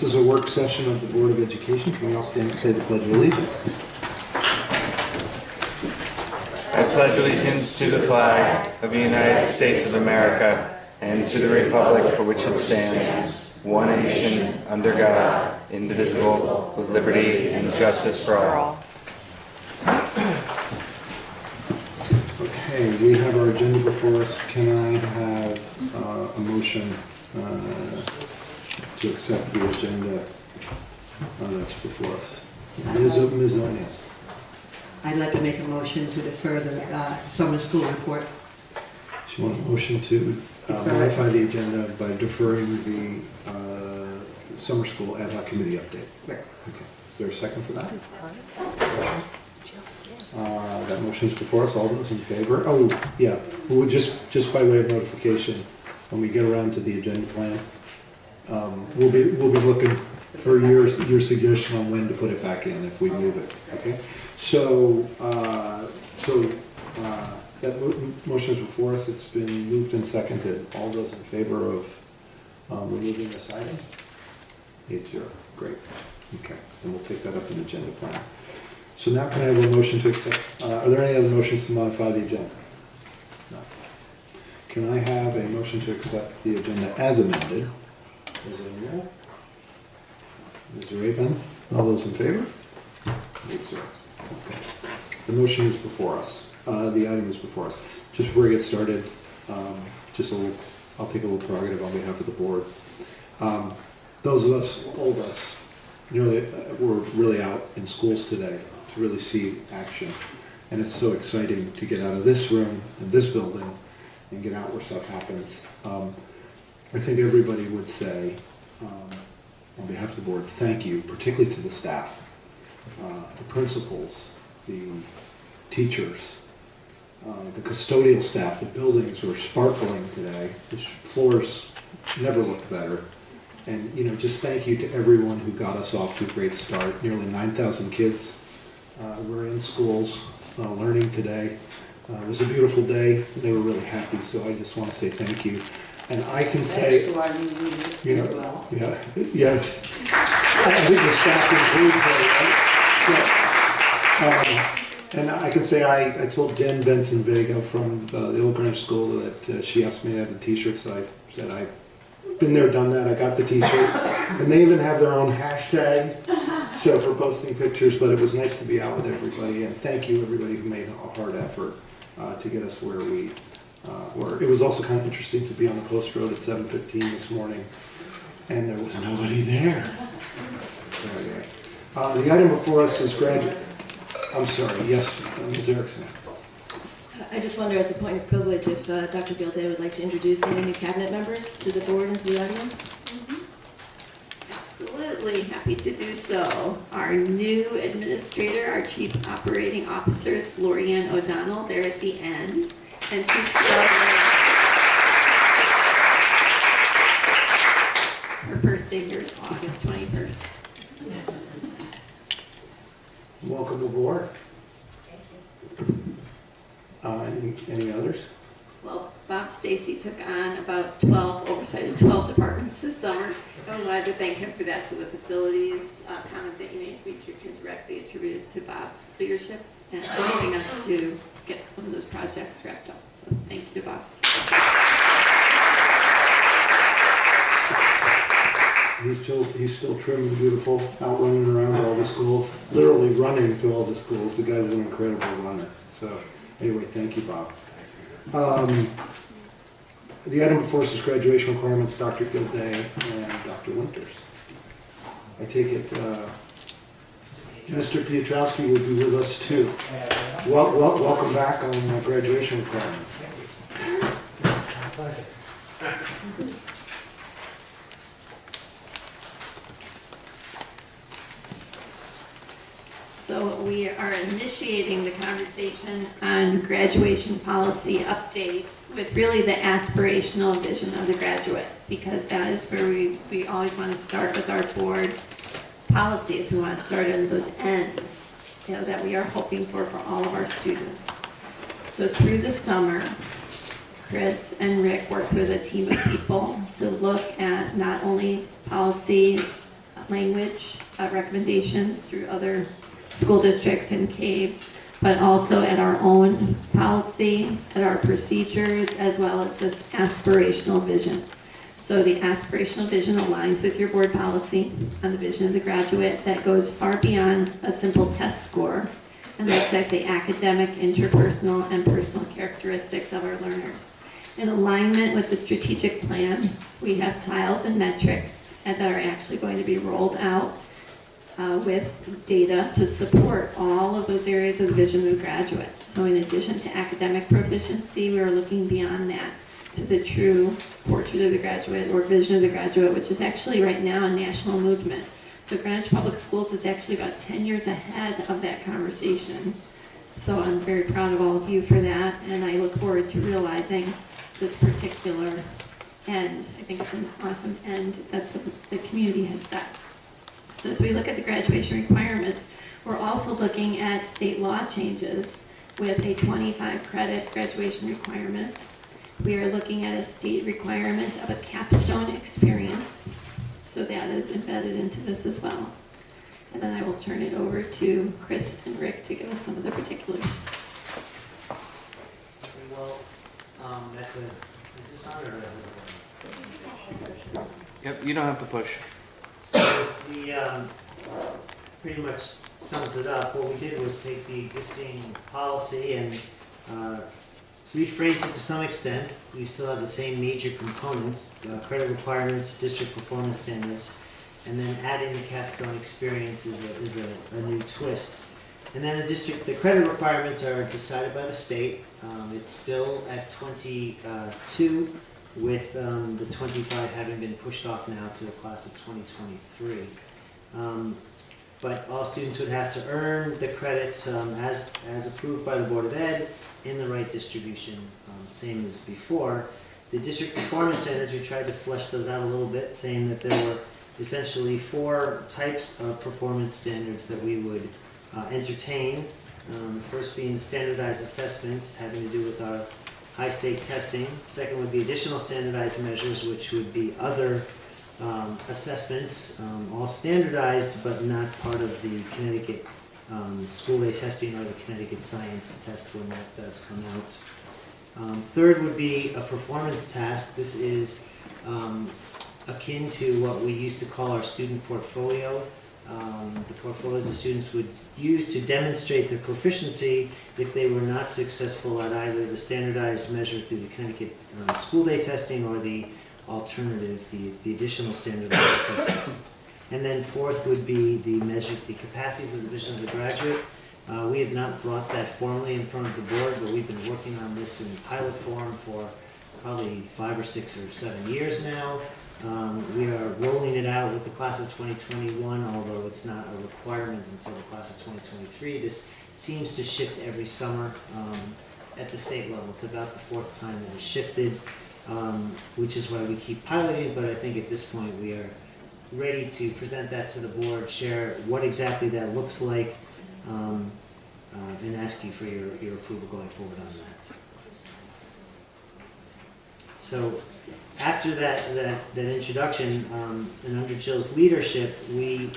is a work session of the Board of Education. Can we all stand and say the Pledge of Allegiance? I pledge allegiance to the flag of the United States of America and to the republic for which it stands, one nation, under God, indivisible, with liberty and justice for all. Okay, we have our agenda before us. Can I have a motion to accept the agenda that's before us? Ms. Onias. I'd like to make a motion to defer the summer school report. She wants a motion to modify the agenda by deferring the summer school ad hoc committee update. Correct. Okay. Is there a second for that? That motion is before us. All those in favor? Oh, yeah. We'll just by way of notification, when we get around to the agenda plan, we'll be looking for your suggestion on when to put it back in if we move it. Okay. So that motion is before us. It's been moved and seconded. All those in favor of removing this item? 8-0. Great. Okay. And we'll take that up in the agenda plan. So now can I have a motion to accept? Are there any other motions to modify the agenda? No. Can I have a motion to accept the agenda as amended? Ms. O'Neill? Ms. Rabin? All those in favor? 8-0. Okay. The motion is before us. The item is before us. Just before we get started, I'll take a little prerogative on behalf of the board. Those of us, all of us, we're really out in schools today to really see action. And it's so exciting to get out of this room and this building and get out where stuff happens. I think everybody would say, on behalf of the board, thank you, particularly to the staff, the principals, the teachers, the custodial staff. The buildings were sparkling today. The floors never looked better. And just thank you to everyone who got us off to a great start. Nearly 9,000 kids were in schools learning today. It was a beautiful day. They were really happy, so I just want to say thank you. And I can say, yes. I think the staff includes that, right? And I can say I told Jen Benson Vega from the Oak Grange School that she asked me to have a t-shirt, so I said I've been there, done that. I got the t-shirt. And they even have their own hashtag so for posting pictures, but it was nice to be out with everybody. And thank you, everybody who made a hard effort to get us where we were. It was also kind of interesting to be on the post road at 7:15 this morning, and there was nobody there. So anyway, the item before us is graduate. I'm sorry, yes, Ms. Erickson. I just wonder, as a point of privilege, if Dr. Gilday would like to introduce any new cabinet members to the board and to the audience? Absolutely, happy to do so. Our new administrator, our chief operating officer, is Lorianne O'Donnell, there at the end. And she's her first day here is August 21st. Welcome aboard. Any others? Well, Bob Stacy took on about 12 oversight of 12 departments this summer. So I'm glad to thank him for that. So the facilities comments that you made, we can directly attribute to Bob's leadership and helping us to get some of those projects wrapped up. So thank you to Bob. He's still trim and beautiful, out running around all the schools, literally running to all the schools. The guy's an incredible runner. So anyway, thank you, Bob. The item before us is graduation requirements, Dr. Gilday and Dr. Winters. I take it Mr. Piotrowski will be with us too. Welcome back on graduation requirements. So we are initiating the conversation on graduation policy update with really the aspirational vision of the graduate, because that is where we always want to start with our board policies. We want to start on those ends, that we are hoping for all of our students. So through the summer, Chris and Rick worked with a team of people to look at not only policy language recommendation through other school districts and CAVE, but also at our own policy, at our procedures, as well as this aspirational vision. So the aspirational vision aligns with your board policy on the vision of the graduate that goes far beyond a simple test score and looks at the academic, interpersonal, and personal characteristics of our learners. In alignment with the strategic plan, we have tiles and metrics that are actually going to be rolled out with data to support all of those areas of the vision of the graduate. So in addition to academic proficiency, we are looking beyond that to the true portrait of the graduate or vision of the graduate, which is actually right now a national movement. So Greenwich Public Schools is actually about 10 years ahead of that conversation. So I'm very proud of all of you for that, and I look forward to realizing this particular end. I think it's an awesome end that the community has set. So as we look at the graduation requirements, we're also looking at state law changes with a 25 credit graduation requirement. We are looking at a state requirement of a capstone experience. So that is embedded into this as well. And then I will turn it over to Chris and Rick to give us some of the particulars. Well, is this on or? Yep, you don't have to push. So the, pretty much sums it up. What we did was take the existing policy and rephrased it to some extent. We still have the same major components, credit requirements, district performance standards, and then adding the capstone experience is a new twist. And then the credit requirements are decided by the state. It's still at 22, with the 25 having been pushed off now to the class of 2023. But all students would have to earn the credits as approved by the Board of Ed in the right distribution, same as before. The district performance standards, we tried to flesh those out a little bit, saying that there were essentially 4 types of performance standards that we would entertain. The first being standardized assessments having to do with our high-stake testing. Second would be additional standardized measures, which would be other assessments, all standardized but not part of the Connecticut school day testing or the Connecticut science test when that does come out. Third would be a performance task. This is akin to what we used to call our student portfolio. The portfolios the students would use to demonstrate their proficiency if they were not successful at either the standardized measure through the Connecticut school day testing or the alternative, the additional standardized assessments. And then fourth would be the capacities of the vision of the graduate. We have not brought that formally in front of the board, but we've been working on this in pilot form for probably 5 or 6 or 7 years now. We are rolling it out with the class of 2021, although it's not a requirement until the class of 2023. This seems to shift every summer at the state level. It's about the 4th time that it's shifted, which is why we keep piloting, but I think at this point we are ready to present that to the board, share what exactly that looks like, and ask you for your approval going forward on that. So after that introduction, and under Jill's leadership, we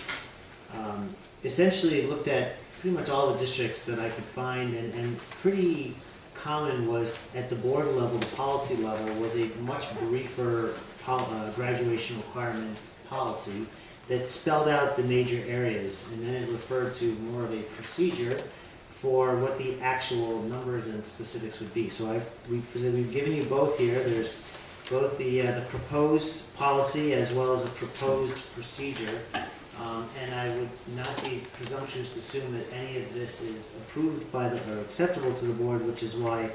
essentially looked at pretty much all the districts that I could find, and pretty common was at the board level, the policy level, was a much briefer graduation requirement policy that spelled out the major areas, and then it referred to more of a procedure for what the actual numbers and specifics would be. So we've given you both here. There's both the proposed policy as well as a proposed procedure. And I would not be presumptuous to assume that any of this is approved by or acceptable to the board, which is why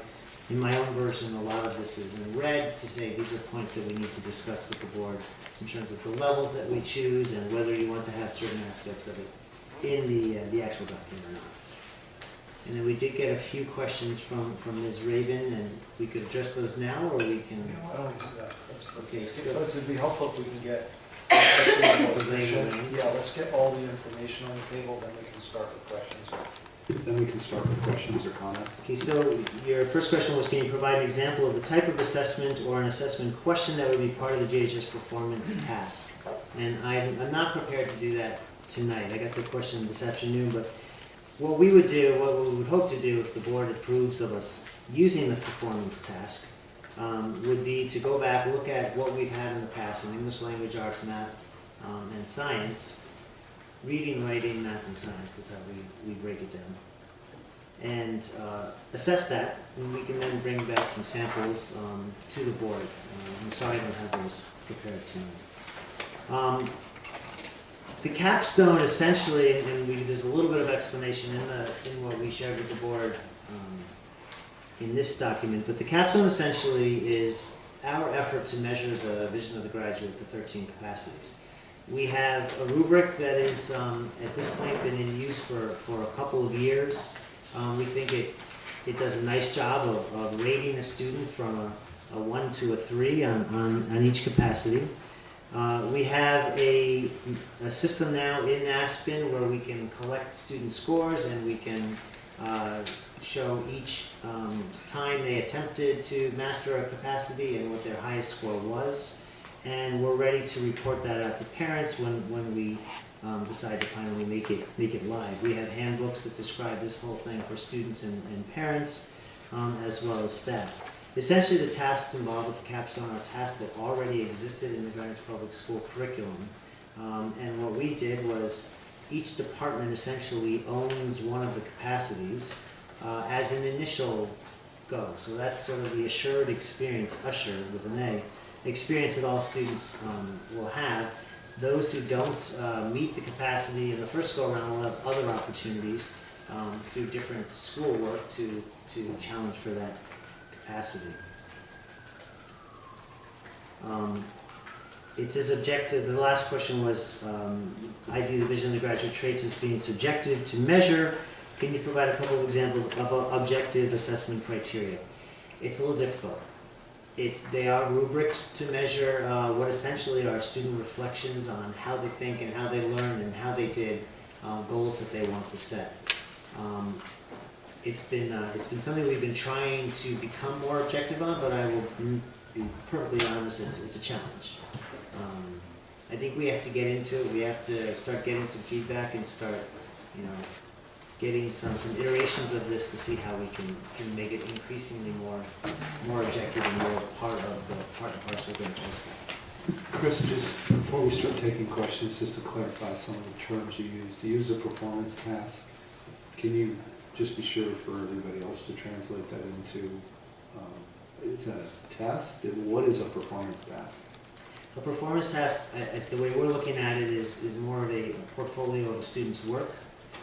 in my own version a lot of this is in red to say these are points that we need to discuss with the board in terms of the levels that we choose and whether you want to have certain aspects of it in the actual document or not. And then we did get a few questions from Ms. Raven, and we could address those now, or we can... Why don't we do that? Okay, so It'd be helpful if we can get let's get all the information on the table, then we can start with questions. Then we can start with questions or comments. Okay, so your first question was, can you provide an example of the type of assessment or an assessment question that would be part of the JHS performance task? And I'm not prepared to do that tonight. I got the question this afternoon, but what we would do, what we would hope to do if the board approves of us using the performance task, would be to go back, look at what we've had in the past in English language, arts, math, and science. Reading, writing, math, and science is how we break it down. And assess that, and we can then bring back some samples to the board. I'm sorry I don't have those prepared tonight. The capstone essentially, and there's a little bit of explanation in what we shared with the board in this document, but the capstone essentially is our effort to measure the vision of the graduate, the 13 capacities. We have a rubric that is at this point been in use for a couple of years. We think it does a nice job of rating a student from a 1 to a 3 on each capacity. We have a system now in Aspen where we can collect student scores and we can show each time they attempted to master a capacity and what their highest score was. And we're ready to report that out to parents when we decide to finally make it live. We have handbooks that describe this whole thing for students and parents, as well as staff. Essentially, the tasks involved with the capstone are tasks that already existed in the Greenwich Public School curriculum. And what we did was each department essentially owns one of the capacities as an initial go. So that's sort of the assured experience, usher with an A, experience that all students will have. Those who don't meet the capacity in the first go-around will have other opportunities through different schoolwork to challenge for that capacity. It's as objective. The last question was, I view the vision of the graduate traits as being subjective to measure. Can you provide a couple of examples of objective assessment criteria? It's a little difficult. They are rubrics to measure what essentially are student reflections on how they think and how they learn and how they did goals that they want to set. It's been something we've been trying to become more objective on, but I will be perfectly honest, it's a challenge. I think we have to get into it. We have to start getting some feedback and start, getting some iterations of this to see how we can make it increasingly more objective and more part and parcel of the high school. Chris, just before we start taking questions, just to clarify some of the terms you used. To use a performance task, can you just be sure for everybody else to translate that into, is that a test? What is a performance task? A performance task, the way we're looking at it is more of a portfolio of a student's work.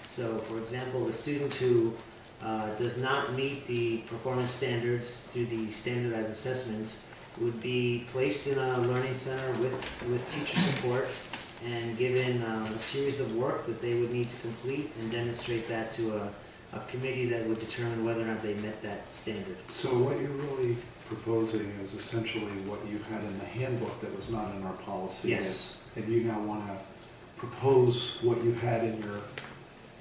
So, for example, the student who does not meet the performance standards through the standardized assessments would be placed in a learning center with teacher support and given a series of work that they would need to complete and demonstrate that to a committee that would determine whether or not they met that standard. So what you're really proposing is essentially what you had in the handbook that was not in our policy. Yes. And you now want to propose what you had in your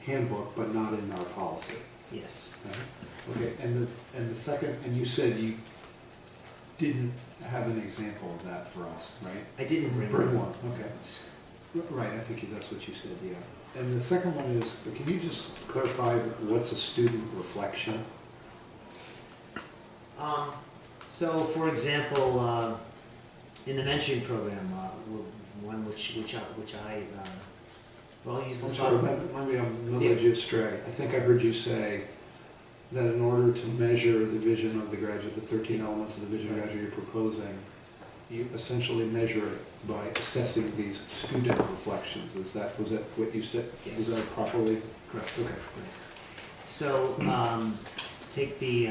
handbook, but not in our policy. Yes. Okay, and the second, and you said you didn't have an example of that for us, right? I didn't bring one. Okay. Right, I think that's what you said, yeah. And the second one is, can you just clarify what's a student reflection? So, for example, in the mentoring program, one which I well, I'll use the sorry, maybe I'm led you astray. I think I heard you say that in order to measure the vision of the graduate, the 13 elements of the vision of the graduate you're proposing, you essentially measure it by assessing these student reflections. Was that what you said? Yes. Was that properly? Correct. Okay. So, take the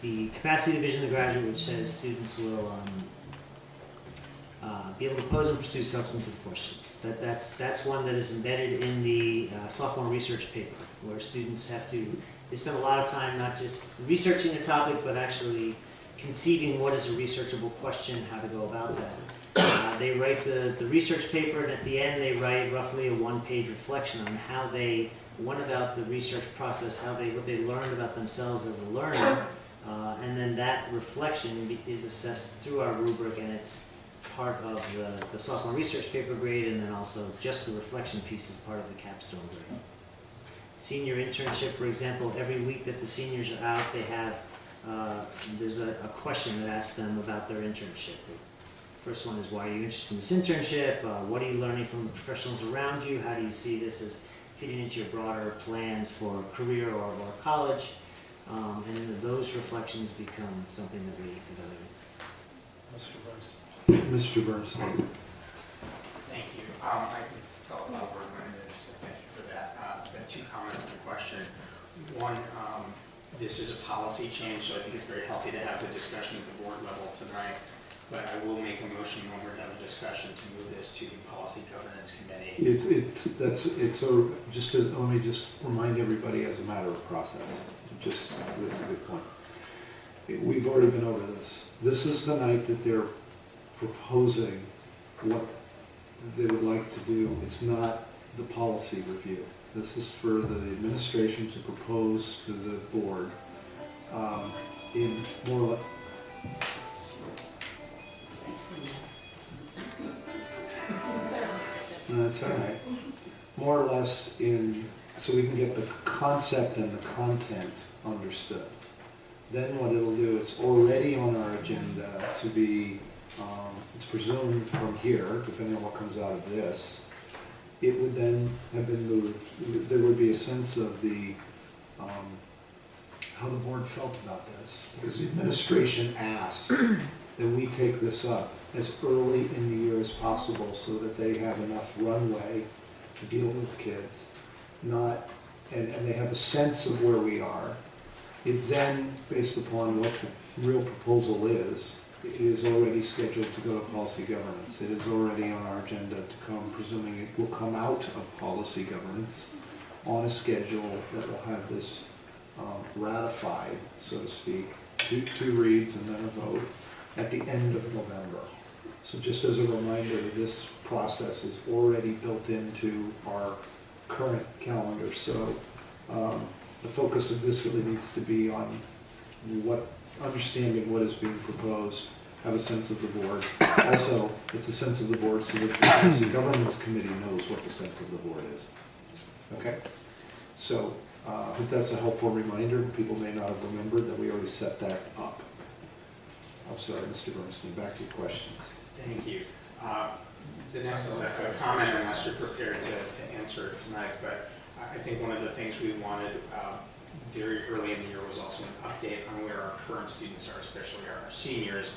capacity division of the graduate, which says students will be able to pose and pursue substantive questions. That's one that is embedded in the sophomore research paper, where students they spend a lot of time not just researching a topic, but actually conceiving what is a researchable question, how to go about that. They write the research paper, and at the end they write roughly a one-page reflection on how they went about the research process, what they learned about themselves as a learner, and then that reflection is assessed through our rubric, and it's part of the sophomore research paper grade, and then also just the reflection piece is part of the capstone grade. Senior internship, for example, every week that the seniors are out, they have, there's a question that asks them about their internship. The first one is, why are you interested in this internship? What are you learning from the professionals around you? How do you see this as fitting into your broader plans for career or college? And then those reflections become something that we evaluate. Mr. Bernstein. Mr. Bernstein. Thank you. I can tell a lot of what it is, so thank you for that. I've got 2 comments and a question. One, this is a policy change, so I think it's very healthy to have the discussion at the board level tonight. But I will make a motion when we're having a discussion to move this to the Policy Governance Committee. Let me just remind everybody as a matter of process. That's a good point. We've already been over this. This is the night that they're proposing what they would like to do. It's not the policy review. This is for the administration to propose to the board in more or less. No, that's all right. More or less so we can get the concept and the content understood. Then what it'll do, it's already on our agenda to be, it's presumed from here, depending on what comes out of this, it would then have been moved. There would be a sense of how the board felt about this. Because the administration asked that we take this up as early in the year as possible so that they have enough runway to deal with kids, and they have a sense of where we are. It then, based upon what the real proposal is, it is already scheduled to go to policy governance. It is already on our agenda to come, presuming it will come out of policy governance on a schedule that will have this ratified, so to speak, two reads and then a vote at the end of November. So just as a reminder, this process is already built into our current calendar. So the focus of this really needs to be on understanding what is being proposed, have a sense of the board. Also, it's a sense of the board so that the Policy Governance Committee knows what the sense of the board is. Okay? So I hope that's a helpful reminder. People may not have remembered that we already set that up. I'm sorry, Mr. Bernstein, back to your questions. Thank you. The next is a comment, unless you're prepared to answer it tonight, but I think one of the things we wanted very early in the year was also an update on where our current students are, especially our seniors,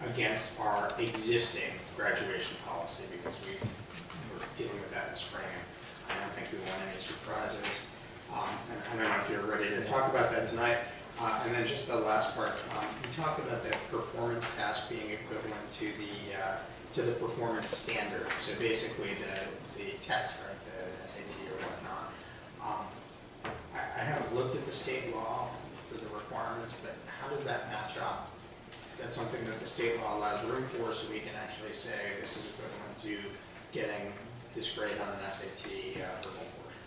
against our existing graduation policy, because we were dealing with that in the spring, and I don't think we want any surprises. And I don't know if you're ready to talk about that tonight. And then just the last part, you talked about the performance task being equivalent to the performance standard. So basically the test, right, the SAT or whatnot. I haven't looked at the state law for the requirements, but how does that match up? Is that something that the state law allows room for, so we can actually say this is equivalent to getting this grade on an SAT verbal portion?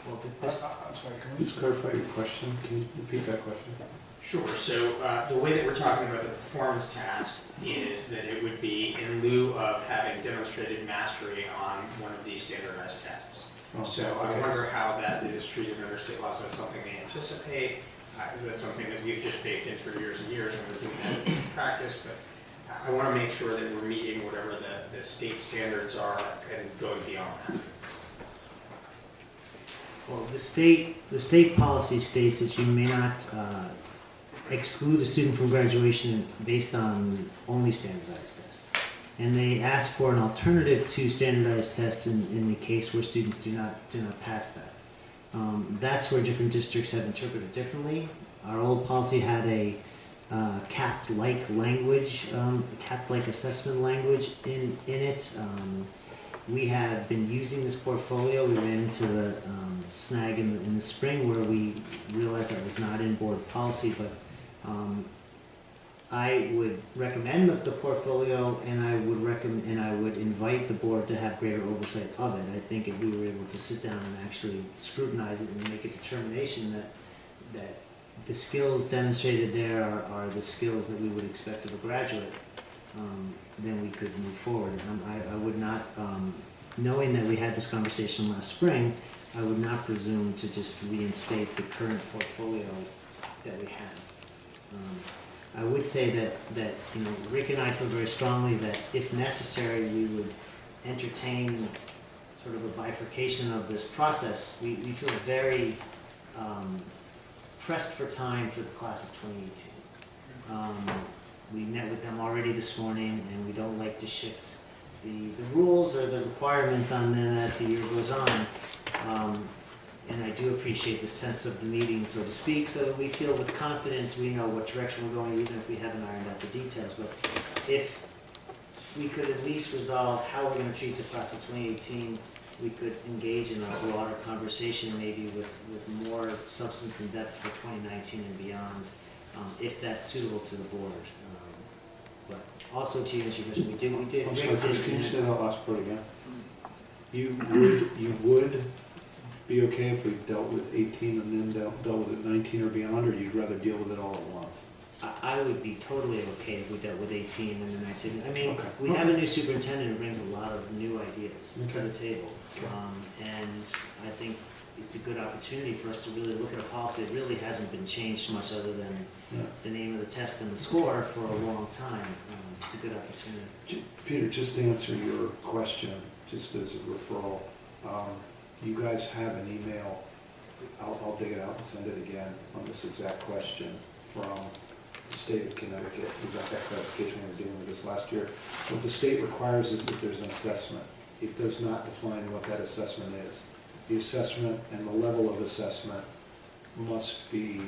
Well, I'm sorry, can we Just clarify your question. Can you repeat that question? Sure. So the way that we're talking about the performance task is that it would be in lieu of having demonstrated mastery on one of these standardized tests. Oh, So okay. I wonder how that is treated under state law. Is that something they anticipate? Is that something that we've just baked in for years and years and we're doing that in practice? But I want to make sure that we're meeting whatever the state standards are and going beyond that. Well, the state policy states that you may not exclude a student from graduation based on only standardized tests. And they ask for an alternative to standardized tests in the case where students do not pass that. That's where different districts have interpreted differently. Our old policy had a capped-like language, capped-like assessment language in it. We have been using this portfolio. We ran into the snag in the spring where we realized that was not in board policy, but I would recommend the portfolio, and I would invite the board to have greater oversight of it. I think if we were able to sit down and actually scrutinize it and make a determination that the skills demonstrated there are the skills that we would expect of a graduate, then we could move forward. I would not, knowing that we had this conversation last spring, I would not presume to just reinstate the current portfolio that we have. I would say that Rick and I feel very strongly that if necessary, we would entertain sort of a bifurcation of this process. We feel very pressed for time for the class of 2018. We met with them already this morning, and we don't like to shift the rules or the requirements on them as the year goes on. And I do appreciate the sense of the meeting, so to speak, so that we feel with confidence we know what direction we're going, even if we haven't ironed out the details. But if we could at least resolve how we're going to treat the class of 2018, we could engage in a broader conversation, maybe with more substance and depth for 2019 and beyond, if that's suitable to the board. But also to answer your question, we did. I'm sorry, Chris, can you say that last part again? You would be okay if we dealt with 18 and then dealt with it 19 or beyond, or you'd rather deal with it all at once? I would be totally okay if we dealt with 18 and the 19. I mean, Okay. we have a new superintendent who brings a lot of new ideas to Okay. the table. And I think it's a good opportunity for us to really look at a policy that really hasn't been changed much other than the name of the test and the score for a long time. It's a good opportunity. Peter, just to answer your question, just as a referral, you guys have an email, I'll dig it out and send it again on this exact question from the state of Connecticut. We got that clarification when we were dealing with this last year. What the state requires is that there's an assessment. It does not define what that assessment is. The assessment and the level of assessment must be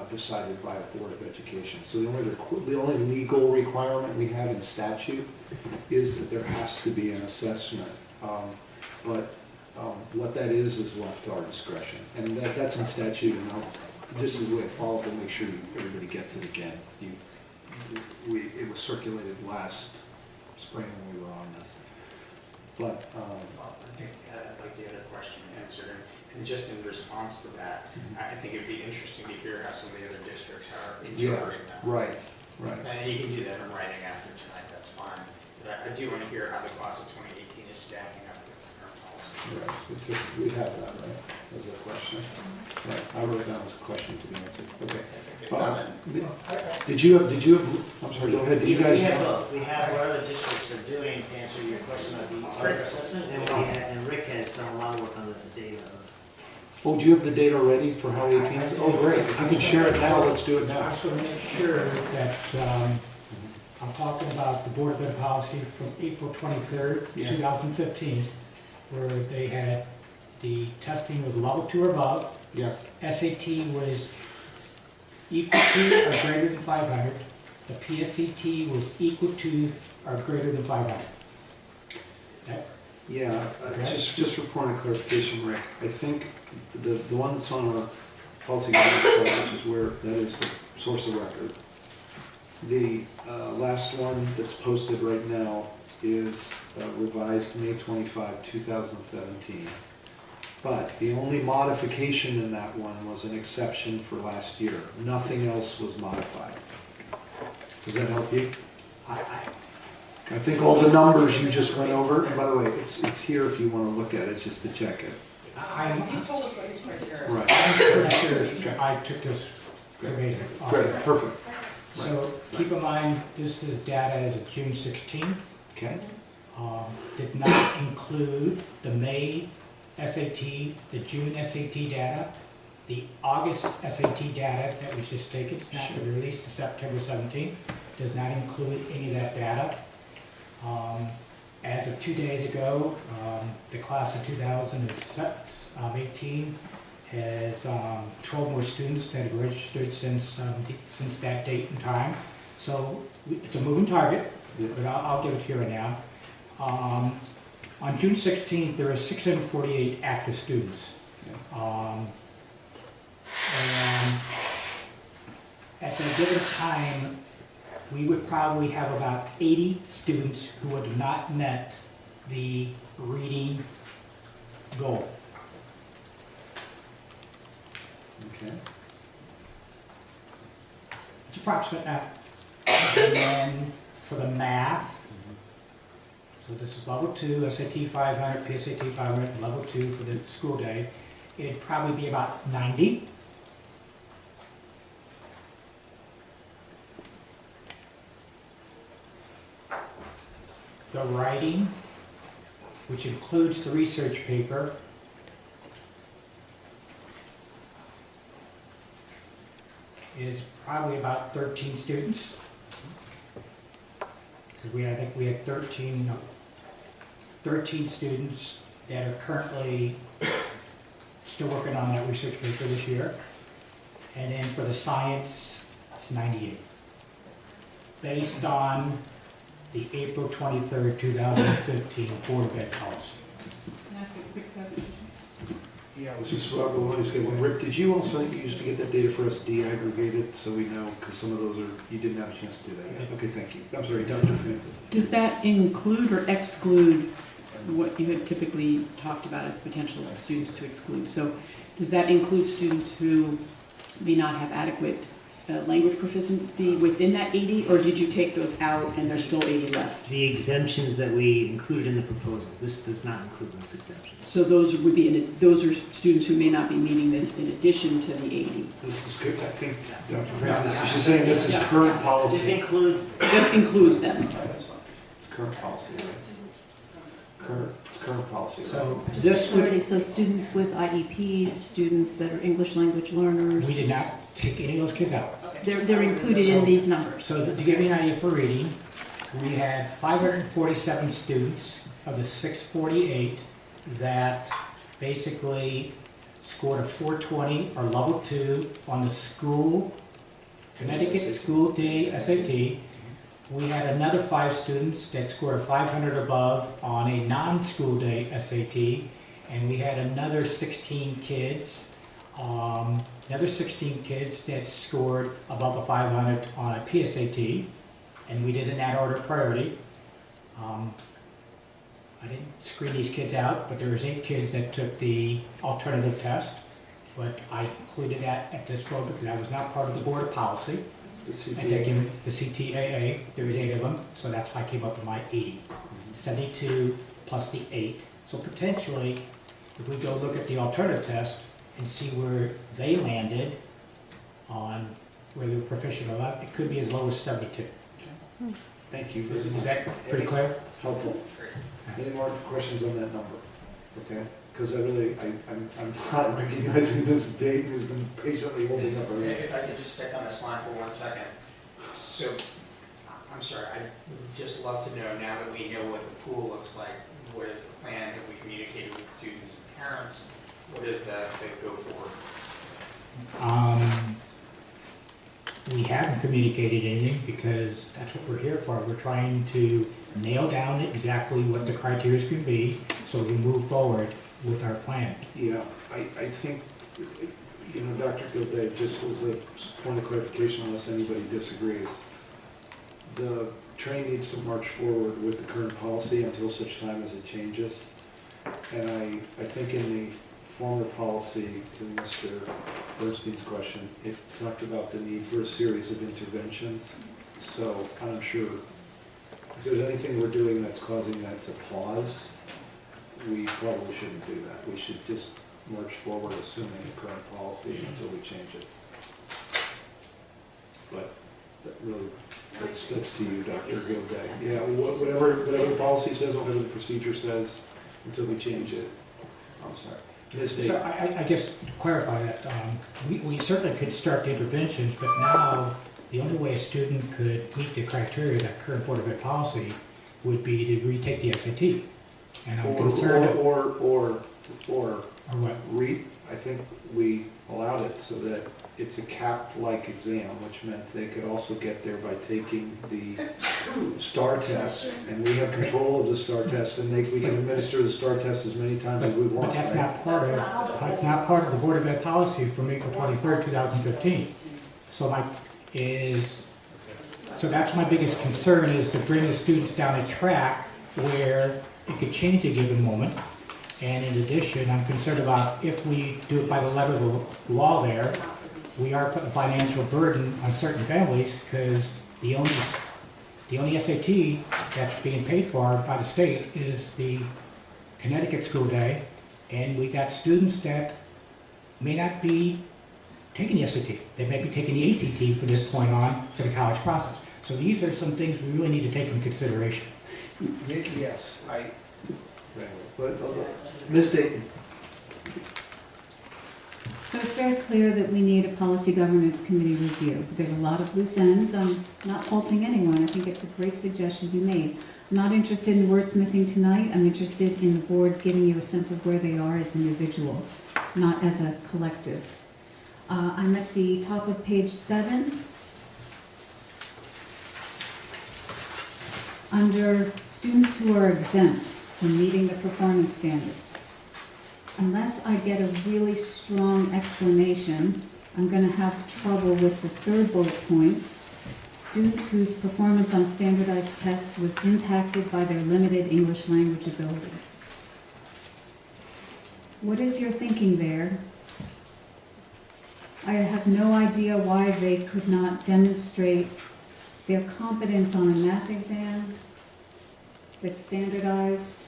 decided by a Board of Education. So the only legal requirement we have in statute is that there has to be an assessment. But what that is left to our discretion. And that's in statute, and this is the way it follows to make sure everybody gets it again. It was circulated last spring when we were on this. But I think I'd like the other question answered, and just in response to that, I think it'd be interesting to hear how some of the other districts are interpreting that. right. And you can do that in writing after tonight, that's fine. But I do want to hear how the class of 2018 is stacking up with the current policy. Right. We have that, right? That was a question. Right. I wrote it down as a question to be answered. Okay. Did you have, I'm sorry, go ahead. Do you guys We have have? both. We have what other districts are doing to answer your question about the art assessment, and Rick has done a lot of work on the data. Oh, do you have the data ready for how 18 is? Oh, great. If you can share it now, let's do it I now. just want to make sure that I'm talking about the Board of Ed policy from April 23rd, Yes. 2015, where they had the testing was level 2 or above, Yes. SAT was equal to or greater than 500, the PSAT was equal to or greater than 500. Okay? Yeah, just for point of clarification, Rick, I think the one that's on our policy guidance site, which is where that is the source of record, the last one that's posted right now is revised May 25, 2017. But the only modification in that one was an exception for last year. Nothing else was modified. Does that help you? I think all the numbers you just went over, and by the way, it's here if you want to look at it, just to check it. He's told us what he's right here. Right. I'm pretty sure I took this verbatim. Great, perfect. So keep in mind, this is data as of June 16th. Okay. Did not include the May SAT, the June SAT data, the August SAT data that was just taken, not been released to September 17th, does not include any of that data. As of 2 days ago, the class of 2018 has 12 more students that have registered since that date and time. So it's a moving target, but I'll give it here and now. On June 16th, there are 648 active students. And at that given time, we would probably have about 80 students who had not met the reading goal. Okay. It's approximate now. And then for the math, so this is level 2, SAT 500, PSAT 500, level 2 for the school day, it'd probably be about 90. The writing, which includes the research paper, is probably about 13 students. Because I think we had 13 students that are currently still working on that research paper this year. And then for the science, it's 98. Based on the April 23rd, 2015 Board of Ed policy. Can I ask a quick clarification? Yeah, I was just, Rick, did you also used to get that data for us de-aggregated, so we know, because some of those you didn't have a chance to do that yet? Okay, thank you. I'm sorry, Dr. Francis. Does that include or exclude what you had typically talked about as potential students to exclude? So does that include students who may not have adequate language proficiency within that 80, or did you take those out and there's still 80 left? The exemptions that we included in the proposal, this does not include those exemptions. So those would be, those are students who may not be meeting this in addition to the 80. This is good, I think, Dr. Francis, she's saying this is current This policy. includes, This includes them. It's current policy. It's current policy. So this would, So students with IEPs, students that are English language learners. we did not take any of those kids out. They're included in these numbers. So to give you an idea for reading, we had 547 students of the 648 that basically scored a 420 or level 2 on the school, Connecticut School Day SAT. We had another 5 students that scored a 500 above on a non-school day SAT, and we had another 16 kids that scored above a 500 on a PSAT, and we did in that order of priority. I didn't screen these kids out, but there was 8 kids that took the alternative test, but I included that at this point because that was not part of the board policy. The And they CTA. give the CTAA, there was 8 of them, so that's why I came up with my 80. 72 plus the 8. So potentially, if we go look at the alternative test and see where they landed on where they were proficient or not, it could be as low as 72. Thank you. Is that pretty clear? Helpful. Any more questions on that number? Okay, because I'm not recognizing this date who's been patiently holding up everything. If I could just stick on this line for 1 second. So, I'm sorry, I'd just love to know, now that we know what the pool looks like, what is the plan? Have we communicated with students and parents? What is the go forward? We haven't communicated anything because that's what we're here for. We're trying to nail down exactly what the criteria can be so we can move forward with our plan. Yeah, I think, Dr. Gilday, just as a point of clarification, unless anybody disagrees, the train needs to march forward with the current policy until such time as it changes. And I think in the former policy, to Mr. Bernstein's question, it talked about the need for a series of interventions. So I'm sure if there's anything we're doing that's causing that to pause, we probably shouldn't do that. We should just march forward assuming the current policy until we change it. But that really, that's to you, Dr. Gilday. Yeah, whatever policy says, whatever the procedure says, until we change it. I'm sorry. Ms. So Dave. I just to clarify that, we certainly could start the interventions, but now the only way a student could meet the criteria of that current Board of Ed policy would be to retake the SAT. And I'm concerned. Or what? I think we allowed it so that it's a capped-like exam, which meant they could also get there by taking the STAR test, and we have control of the STAR test, and we can administer the STAR test as many times as we want. But that's right? not part of the Board of Ed policy from April 23rd, 2015. So that's my biggest concern, is to bring the students down a track where it could change at a given moment. And in addition, I'm concerned about if we do it by the letter of the law there, we are putting financial burden on certain families because the only The only SAT that's being paid for by the state is the Connecticut school day, and we got students that may not be taking the SAT. They may be taking the ACT from this point on to the college process. So these are some things we really need to take into consideration. Yes, Ms. Dayton? So it's very clear that we need a policy governance committee review. There's a lot of loose ends. I'm not faulting anyone. I think it's a great suggestion you made. I'm not interested in wordsmithing tonight. I'm interested in the board giving you a sense of where they are as individuals, not as a collective. I'm at the top of page 7. Under students who are exempt from meeting the performance standards. Unless I get a really strong explanation, I'm going to have trouble with the third bullet point. Students whose performance on standardized tests was impacted by their limited English language ability. What is your thinking there? I have no idea why they could not demonstrate their competence on a math exam that's standardized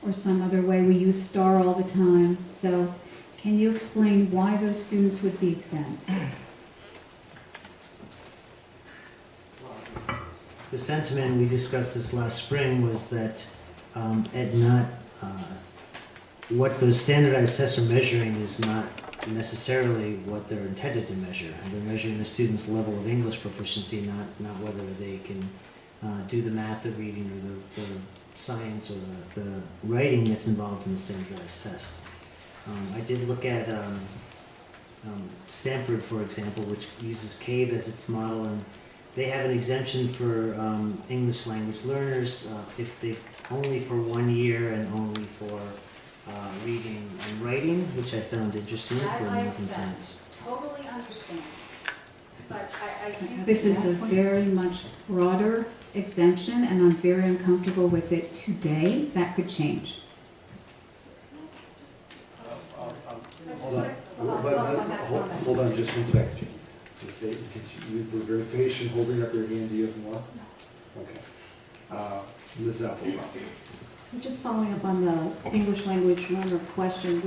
or some other way. We use STAR all the time. So can you explain why those students would be exempt? The sentiment, we discussed this last spring, was that what those standardized tests are measuring is not necessarily what they're intended to measure. They're measuring the student's level of English proficiency, not whether they can do the math, the reading, or the science, or the writing that's involved in the standardized test. I did look at Stanford, for example, which uses CABE as its model, and they have an exemption for English language learners if they only for 1 year and only for reading and writing, which I found interesting for math and science. Totally understand. But I think this is a very much broader exemption, and I'm very uncomfortable with it today. That could change. Hold on just 1 second. You were very patient holding up your hand. Do you have more? Okay. Ms. Applebaum. So just following up on the English language learner question,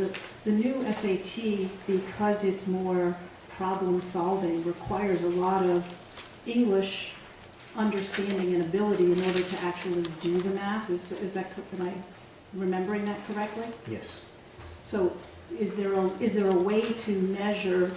the new SAT, because it's more problem solving, requires a lot of English understanding and ability in order to actually do the math. Am I remembering that correctly? Yes. So is there a way to measure?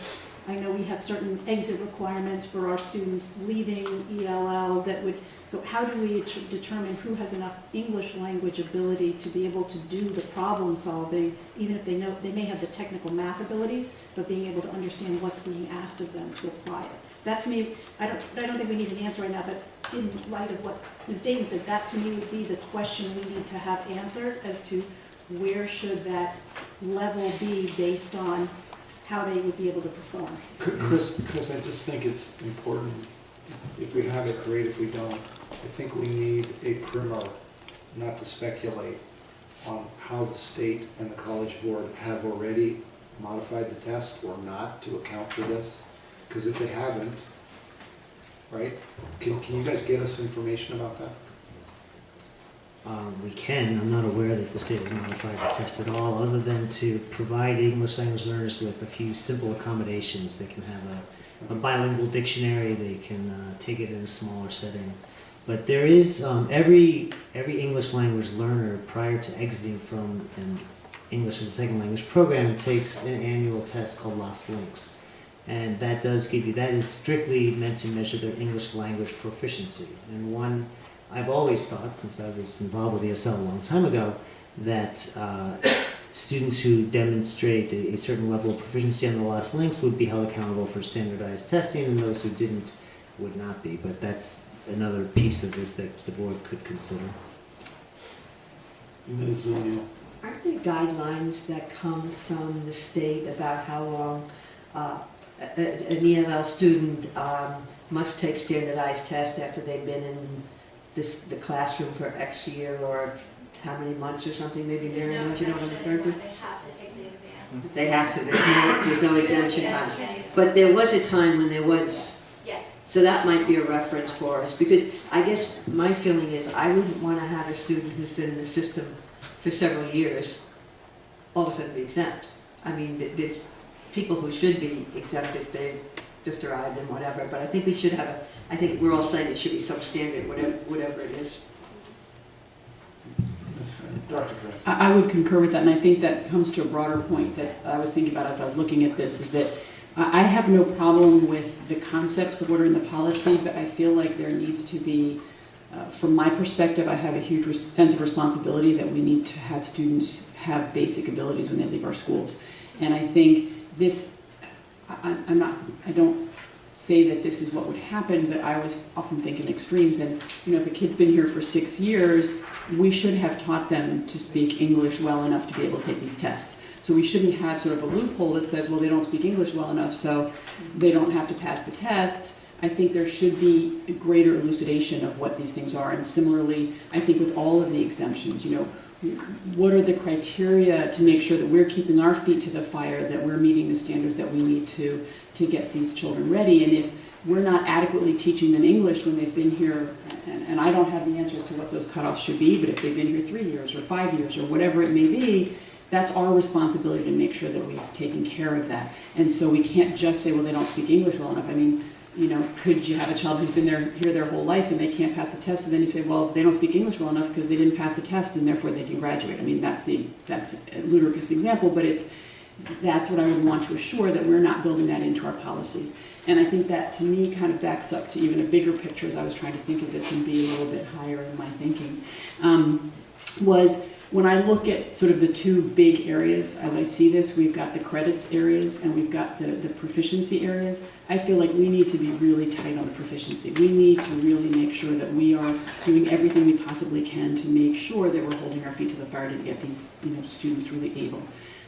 I know we have certain exit requirements for our students leaving ELL that would. So how do we determine who has enough English language ability to be able to do the problem solving, even if they may have the technical math abilities, but being able to understand what's being asked of them to apply it? That to me, I don't think we need an answer right now, but in light of what Ms. Dayton said, that to me would be the question we need to have answered as to where should that level be based on how they would be able to perform. Chris, I just think it's important. If we have it, great. If we don't, I think we need a primer, not to speculate, on how the state and the College Board have already modified the test or not to account for this. Because if they haven't, right, can you guys get us information about that? We can. I'm not aware that the state has modified the test at all, other than to provide English language learners with a few simple accommodations. They can have a bilingual dictionary. They can take it in a smaller setting. But there is every English language learner prior to exiting from an English as a second language program takes an annual test called LAS Links, and that does give you, that is strictly meant to measure their English language proficiency. And one, I've always thought, since I was involved with ESL a long time ago, that students who demonstrate a certain level of proficiency on the LAS Links would be held accountable for standardized testing, and those who didn't would not be. But that's another piece of this that the board could consider. Ms. O'Neill. Aren't there guidelines that come from the state about how long an ELL student must take standardized tests after they've been in the classroom for X year, or how many months or something? Maybe Mary, don't you know what I'm referring to? They have to take the exam. They have to. There's no exemption on it. But there was a time when there was. Yes. So that might be a reference for us, because I guess my feeling is I wouldn't want to have a student who's been in the system for several years all of a sudden be exempt. I mean, there's people who should be exempt if they just arrived and whatever, but I think we should have a, I think we're all saying it should be some standard, whatever it is. Dr. Frank. I would concur with that, and I think that comes to a broader point that I was thinking about as I was looking at this, is that I have no problem with the concepts of what are in the policy, but I feel like there needs to be, from my perspective, I have a huge sense of responsibility that we need to have students have basic abilities when they leave our schools. And I think this, I don't say that this is what would happen, but I was often thinking extremes. And, you know, if a kid's been here for 6 years, we should have taught them to speak English well enough to be able to take these tests. So we shouldn't have sort of a loophole that says, well, they don't speak English well enough, so they don't have to pass the tests. I think there should be a greater elucidation of what these things are. And similarly, I think with all of the exemptions, you know, what are the criteria to make sure that we're keeping our feet to the fire, that we're meeting the standards that we need to get these children ready? And if we're not adequately teaching them English when they've been here, and I don't have the answers to what those cutoffs should be, but if they've been here 3 years or 5 years or whatever it may be, that's our responsibility to make sure that we've taken care of that. And so we can't just say, well, they don't speak English well enough. I mean, you know, could you have a child who's been here their whole life and they can't pass the test, and then you say, well, they don't speak English well enough because they didn't pass the test and therefore they can graduate. I mean, that's a ludicrous example, but that's what I would want to assure, that we're not building that into our policy. And I think that, to me, kind of backs up to even a bigger picture as I was trying to think of this and be a little bit higher in my thinking, was when I look at sort of the two big areas as I see this, we've got the credits areas and we've got the proficiency areas. I feel like we need to be really tight on the proficiency. We need to really make sure that we are doing everything we possibly can to make sure that we're holding our feet to the fire to get these, you know, students really able.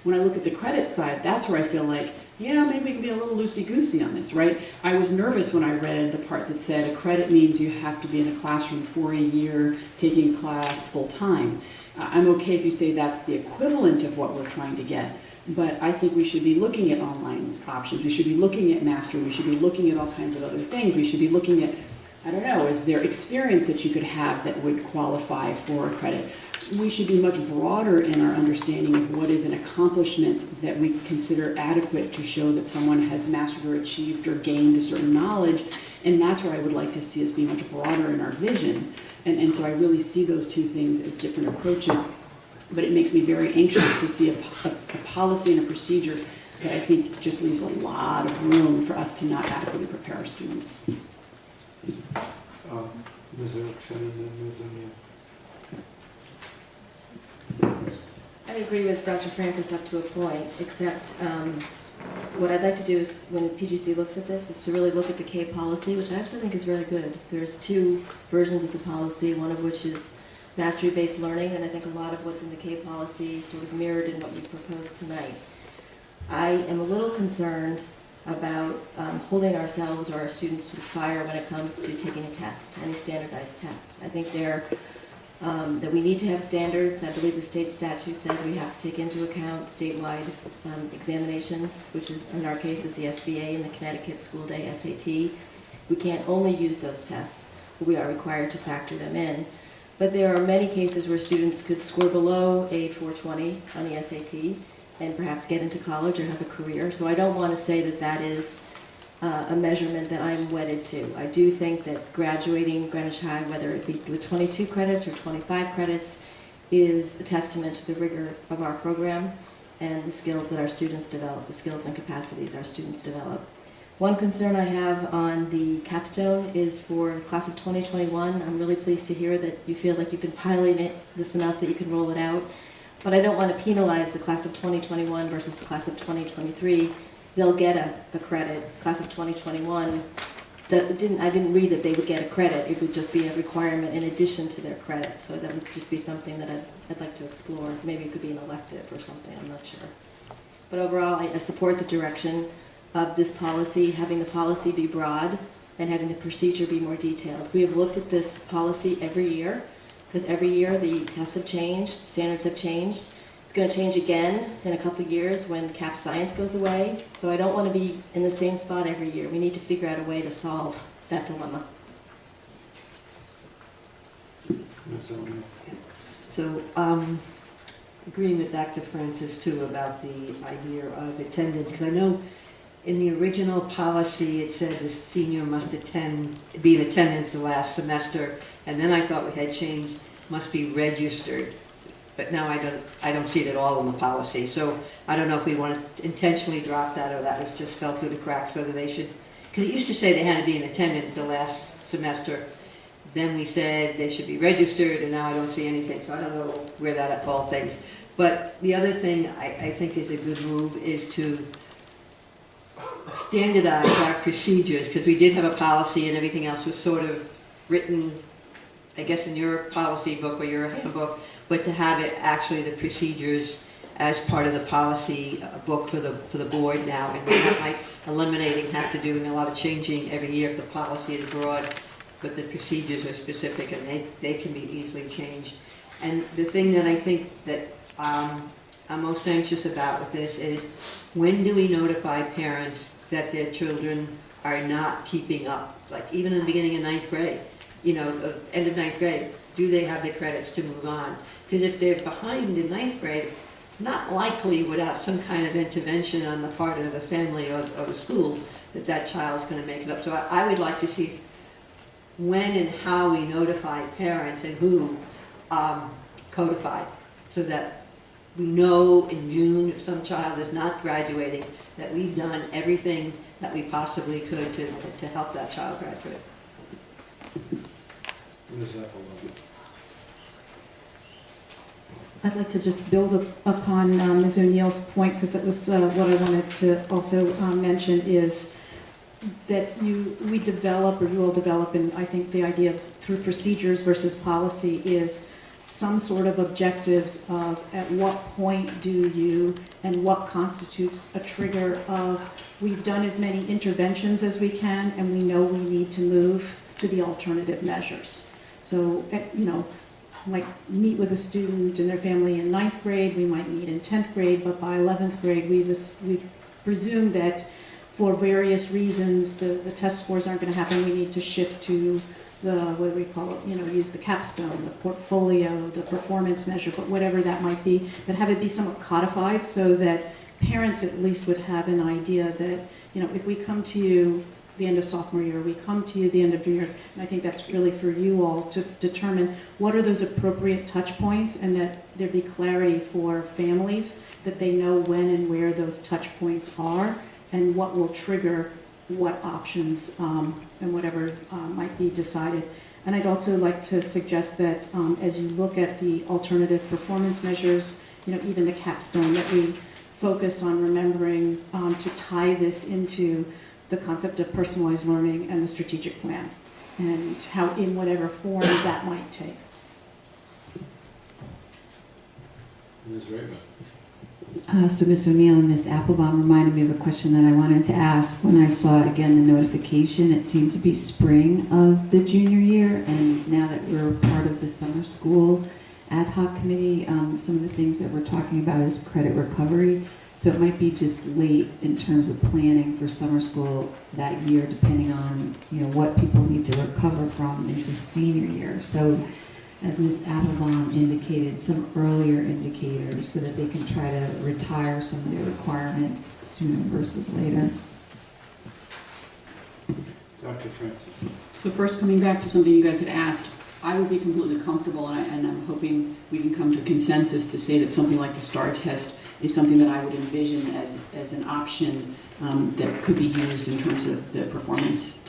When I look at the credit side, that's where I feel like, yeah, maybe we can be a little loosey-goosey on this, right? I was nervous when I read the part that said a credit means you have to be in a classroom for a year taking class full-time. I'm okay if you say that's the equivalent of what we're trying to get, but I think we should be looking at online options. We should be looking at mastery. We should be looking at all kinds of other things. We should be looking at, I don't know, is there experience that you could have that would qualify for a credit? We should be much broader in our understanding of what is an accomplishment that we consider adequate to show that someone has mastered or achieved or gained a certain knowledge. And that's where I would like to see us be much broader in our vision. And so I really see those two things as different approaches. But it makes me very anxious to see a policy and a procedure that I think just leaves a lot of room for us to not adequately prepare our students. Ms. Erickson and then Ms. O'Neill. I agree with Dr. Francis up to a point, except what I'd like to do is, when PGC looks at this, is to really look at the K policy, which I actually think is really good. There's two versions of the policy, one of which is mastery-based learning, and I think a lot of what's in the K policy is sort of mirrored in what you proposed tonight. I am a little concerned about holding ourselves or our students to the fire when it comes to taking a test, any standardized test. I think that we need to have standards. I believe the state statute says we have to take into account statewide examinations, which is, in our case, is the SBA and the Connecticut School Day SAT. We can't only use those tests, but we are required to factor them in. But there are many cases where students could score below a 420 on the SAT and perhaps get into college or have a career. So I don't want to say that that is a measurement that I'm wedded to. I do think that graduating Greenwich High, whether it be with 22 credits or 25 credits, is a testament to the rigor of our program and the skills that our students develop, the skills and capacities our students develop. One concern I have on the capstone is for the class of 2021. I'm really pleased to hear that you feel like you've been piloting this enough that you can roll it out. But I don't want to penalize the class of 2021 versus the class of 2023. They'll get a credit. Class of 2021, I didn't read that they would get a credit. It would just be a requirement in addition to their credit. So that would just be something that I'd like to explore. Maybe it could be an elective or something, I'm not sure. But overall, I support the direction of this policy, having the policy be broad and having the procedure be more detailed. We have looked at this policy every year, because every year the tests have changed, the standards have changed. It's going to change again in a couple of years when CAP Science goes away. So I don't want to be in the same spot every year. We need to figure out a way to solve that dilemma. So, agreeing with Dr. Francis too about the idea of attendance, because I know in the original policy it said the senior must be in attendance the last semester, and then I thought we had changed, must be registered. But now I don't see it at all in the policy, so I don't know if we want to intentionally drop that or that was just fell through the cracks, whether they should, because it used to say they had to be in attendance the last semester. Then we said they should be registered, and now I don't see anything, so I don't know where that all things. But the other thing I think is a good move is to standardize our procedures, because we did have a policy and everything else was sort of written, I guess, in your policy book or your handbook, but to have it actually the procedures as part of the policy book for the board now, and that might eliminating have to doing a lot of changing every year if the policy is broad, but the procedures are specific and they can be easily changed. And the thing that I think that I'm most anxious about with this is, when do we notify parents that their children are not keeping up? Like even in the beginning of ninth grade, end of ninth grade, do they have the credits to move on? Because if they're behind in ninth grade, not likely without some kind of intervention on the part of the family or the school that child's going to make it up. So I would like to see when and how we notify parents and who codify, so that we know in June if some child is not graduating that we've done everything that we possibly could to help that child graduate. I'd like to just build upon Ms. O'Neill's point, because that was what I wanted to also mention, is that we develop, or you all develop, and I think the idea of through procedures versus policy is some sort of objectives of at what point do you, and what constitutes a trigger of we've done as many interventions as we can and we know we need to move to the alternative measures. So, might meet with a student and their family in ninth grade, we might meet in 10th grade, but by 11th grade we presume that for various reasons the test scores aren't going to happen, we need to shift to the, what do we call it, use the capstone, the portfolio, the performance measure, but whatever that might be, but have it be somewhat codified so that parents at least would have an idea that, if we come to you the end of sophomore year, we come to you the end of junior year, and I think that's really for you all to determine what are those appropriate touch points, and that there be clarity for families that they know when and where those touch points are and what will trigger what options and whatever might be decided. And I'd also like to suggest that as you look at the alternative performance measures, even the capstone, that we focus on remembering to tie this into the concept of personalized learning and the strategic plan, and how, in whatever form that might take. Ms. Raven. So Ms. O'Neill and Ms. Applebaum reminded me of a question that I wanted to ask. When I saw, again, the notification, it seemed to be spring of the junior year, and now that we're part of the summer school ad hoc committee, some of the things that we're talking about is credit recovery. So it might be just late in terms of planning for summer school that year, depending on what people need to recover from into senior year. So, as Ms. Applebaum indicated, some earlier indicators so that they can try to retire some of their requirements sooner versus later. Dr. Francis. So first, coming back to something you guys had asked, I would be completely comfortable, and I'm hoping we can come to a consensus to say that something like the STAR test is something that I would envision as an option that could be used in terms of the performance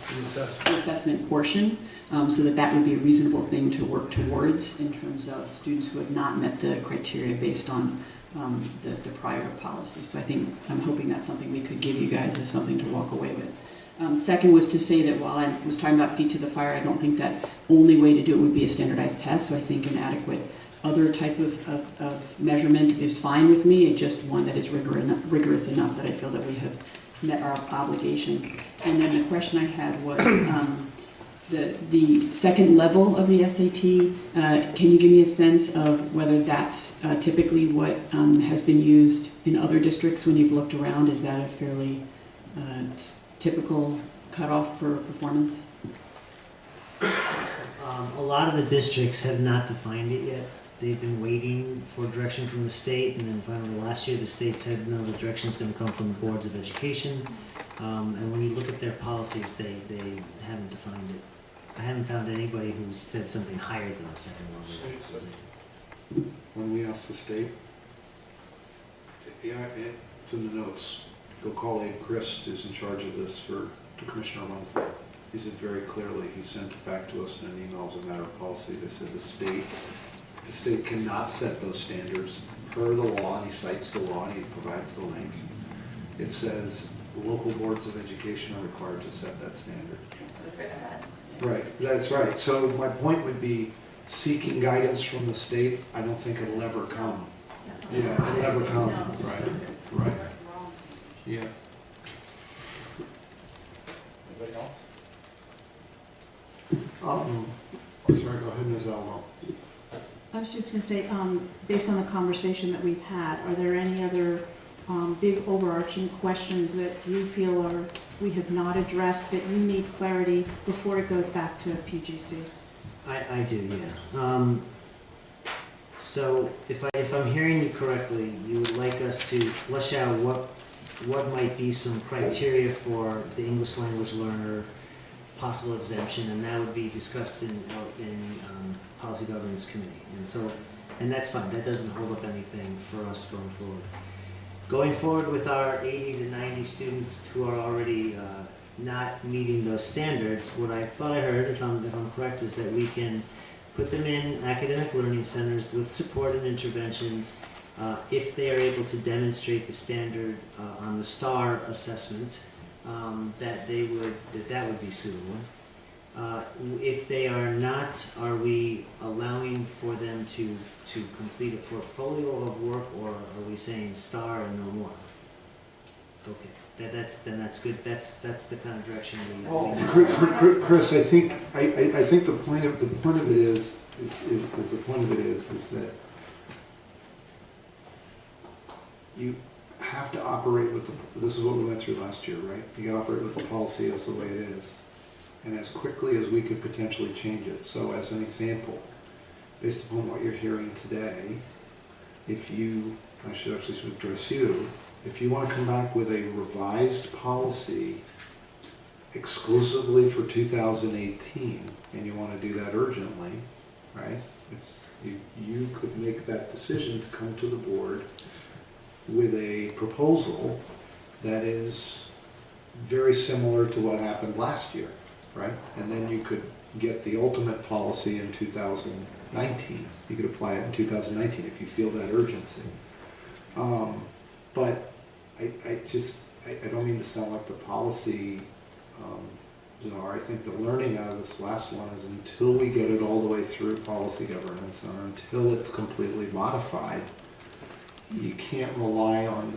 the assessment portion, so that would be a reasonable thing to work towards in terms of students who have not met the criteria based on the prior policy. So I'm hoping that's something we could give you guys as something to walk away with. Second was to say that while I was talking about feet to the fire, I don't think that only way to do it would be a standardized test. So I think an adequate other type of measurement is fine with me. It's just one that is rigorous enough that I feel that we have met our obligation. And then the question I had was the second level of the SAT. Can you give me a sense of whether that's typically what has been used in other districts when you've looked around? Is that a fairly typical cutoff for performance? A lot of the districts have not defined it yet. They've been waiting for direction from the state, and then finally last year, the state said, no, the direction's gonna come from the boards of education. And when you look at their policies, they haven't defined it. I haven't found anybody who's said something higher than a second level. When we asked the state, yeah, it's in the notes. Go call Abe Christ, who's in charge of this for Commissioner Monthly. He said very clearly, he sent it back to us in an email as a matter of policy. They said the state cannot set those standards per the law, and he cites the law and he provides the link. It says local boards of education are required to set that standard. Right, that's right. So my point would be seeking guidance from the state, I don't think it'll ever come. Yeah, it'll never come. Right, right. Yeah. Anybody else? Sorry, go ahead, Ms. Alvo. I was just going to say, based on the conversation that we've had, are there any other big overarching questions that you feel we have not addressed that you need clarity before it goes back to PGC? I do, yeah. So if I'm hearing you correctly, you would like us to flesh out what might be some criteria for the English language learner possible exemption, and that would be discussed in Policy Governance Committee. And that's fine. That doesn't hold up anything for us going forward. Going forward with our 80 to 90 students who are already not meeting those standards, what I thought I heard, if I'm correct, is that we can put them in academic learning centers with support and interventions if they are able to demonstrate the standard on the STAR assessment, that would be suitable. If they are not, are we allowing for them to complete a portfolio of work, or are we saying STAR and no more? Okay, that's good. That's the kind of direction we. Chris, I think the point of it is that you have to operate with this is what we went through last year, right? You got to operate with the policy as the way it is, and as quickly as we could potentially change it. So, as an example, based upon what you're hearing today, I should actually address you. If you want to come back with a revised policy exclusively for 2018, and you want to do that urgently, right? You could make that decision to come to the board with a proposal that is very similar to what happened last year, right? And then you could get the ultimate policy in 2019. You could apply it in 2019 if you feel that urgency. But I don't mean to sound like the policy czar. I think the learning out of this last one is until we get it all the way through policy governance, or until it's completely modified, you can't rely on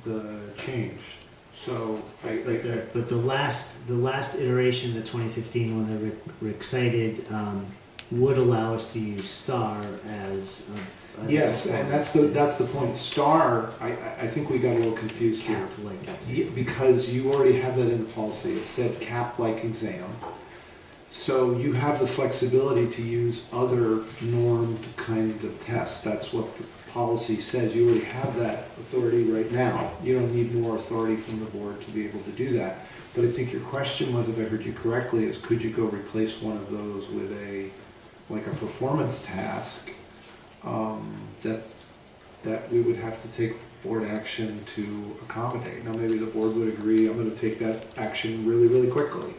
the change. So, but the last iteration, the 2015 one that Rick cited, would allow us to use STAR as yes, and that's the point. STAR, I think we got a little confused here. Because you already have that in the policy. It said cap-like exam. So you have the flexibility to use other normed kinds of tests. That's what the policy says. You already have that authority right now. You don't need more authority from the board to be able to do that. But I think your question was, if I heard you correctly, is could you go replace one of those with a performance task that we would have to take board action to accommodate. Now maybe the board would agree, I'm going to take that action really, really quickly.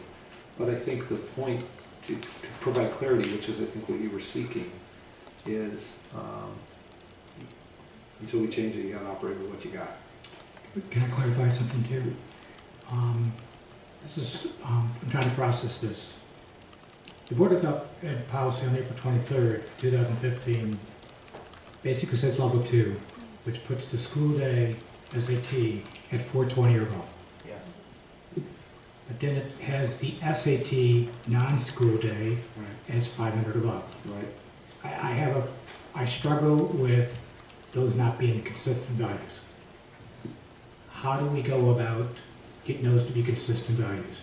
But I think the point to provide clarity, which is I think what you were seeking, is until we change it, you got to operate with what you got. Can I clarify something too? I'm trying to process this. The Board of Ed policy on April 23rd, 2015 basically says level 2, which puts the school day SAT at 420 or above. Yes. But then it has the SAT non-school day as 500 above. Right. I struggle with those not being consistent values. How do we go about getting those to be consistent values?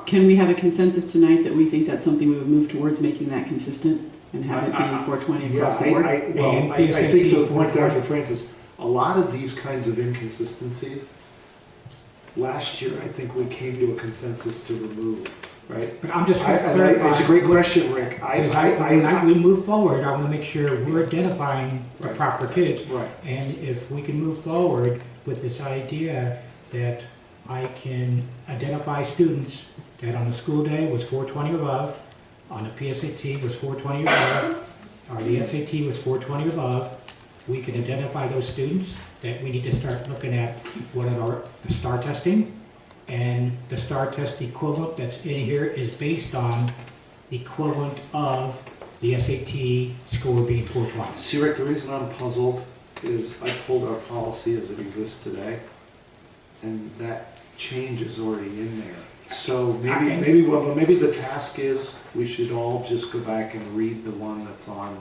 Can we have a consensus tonight that we think that's something we would move towards making that consistent and have it be 420 across the board? I think to the point, Dr. Francis, a lot of these kinds of inconsistencies, last year, I think we came to a consensus to remove, right? But I'm just trying to clarify. It's a great question, Rick. When we move forward, I want to make sure we're identifying the Right. proper kids. Right. And if we can move forward with this idea that I can identify students that on the school day was 420 above, on the PSAT was 420 above, or the SAT was 420 above, we can identify those students that we need to start looking at what are the STAR testing, and the STAR test equivalent that's in here is based on the equivalent of the SAT score being 420. See, Rick, the reason I'm puzzled is I pulled our policy as it exists today, and that change is already in there. So maybe the task is we should all just go back and read the one that's on,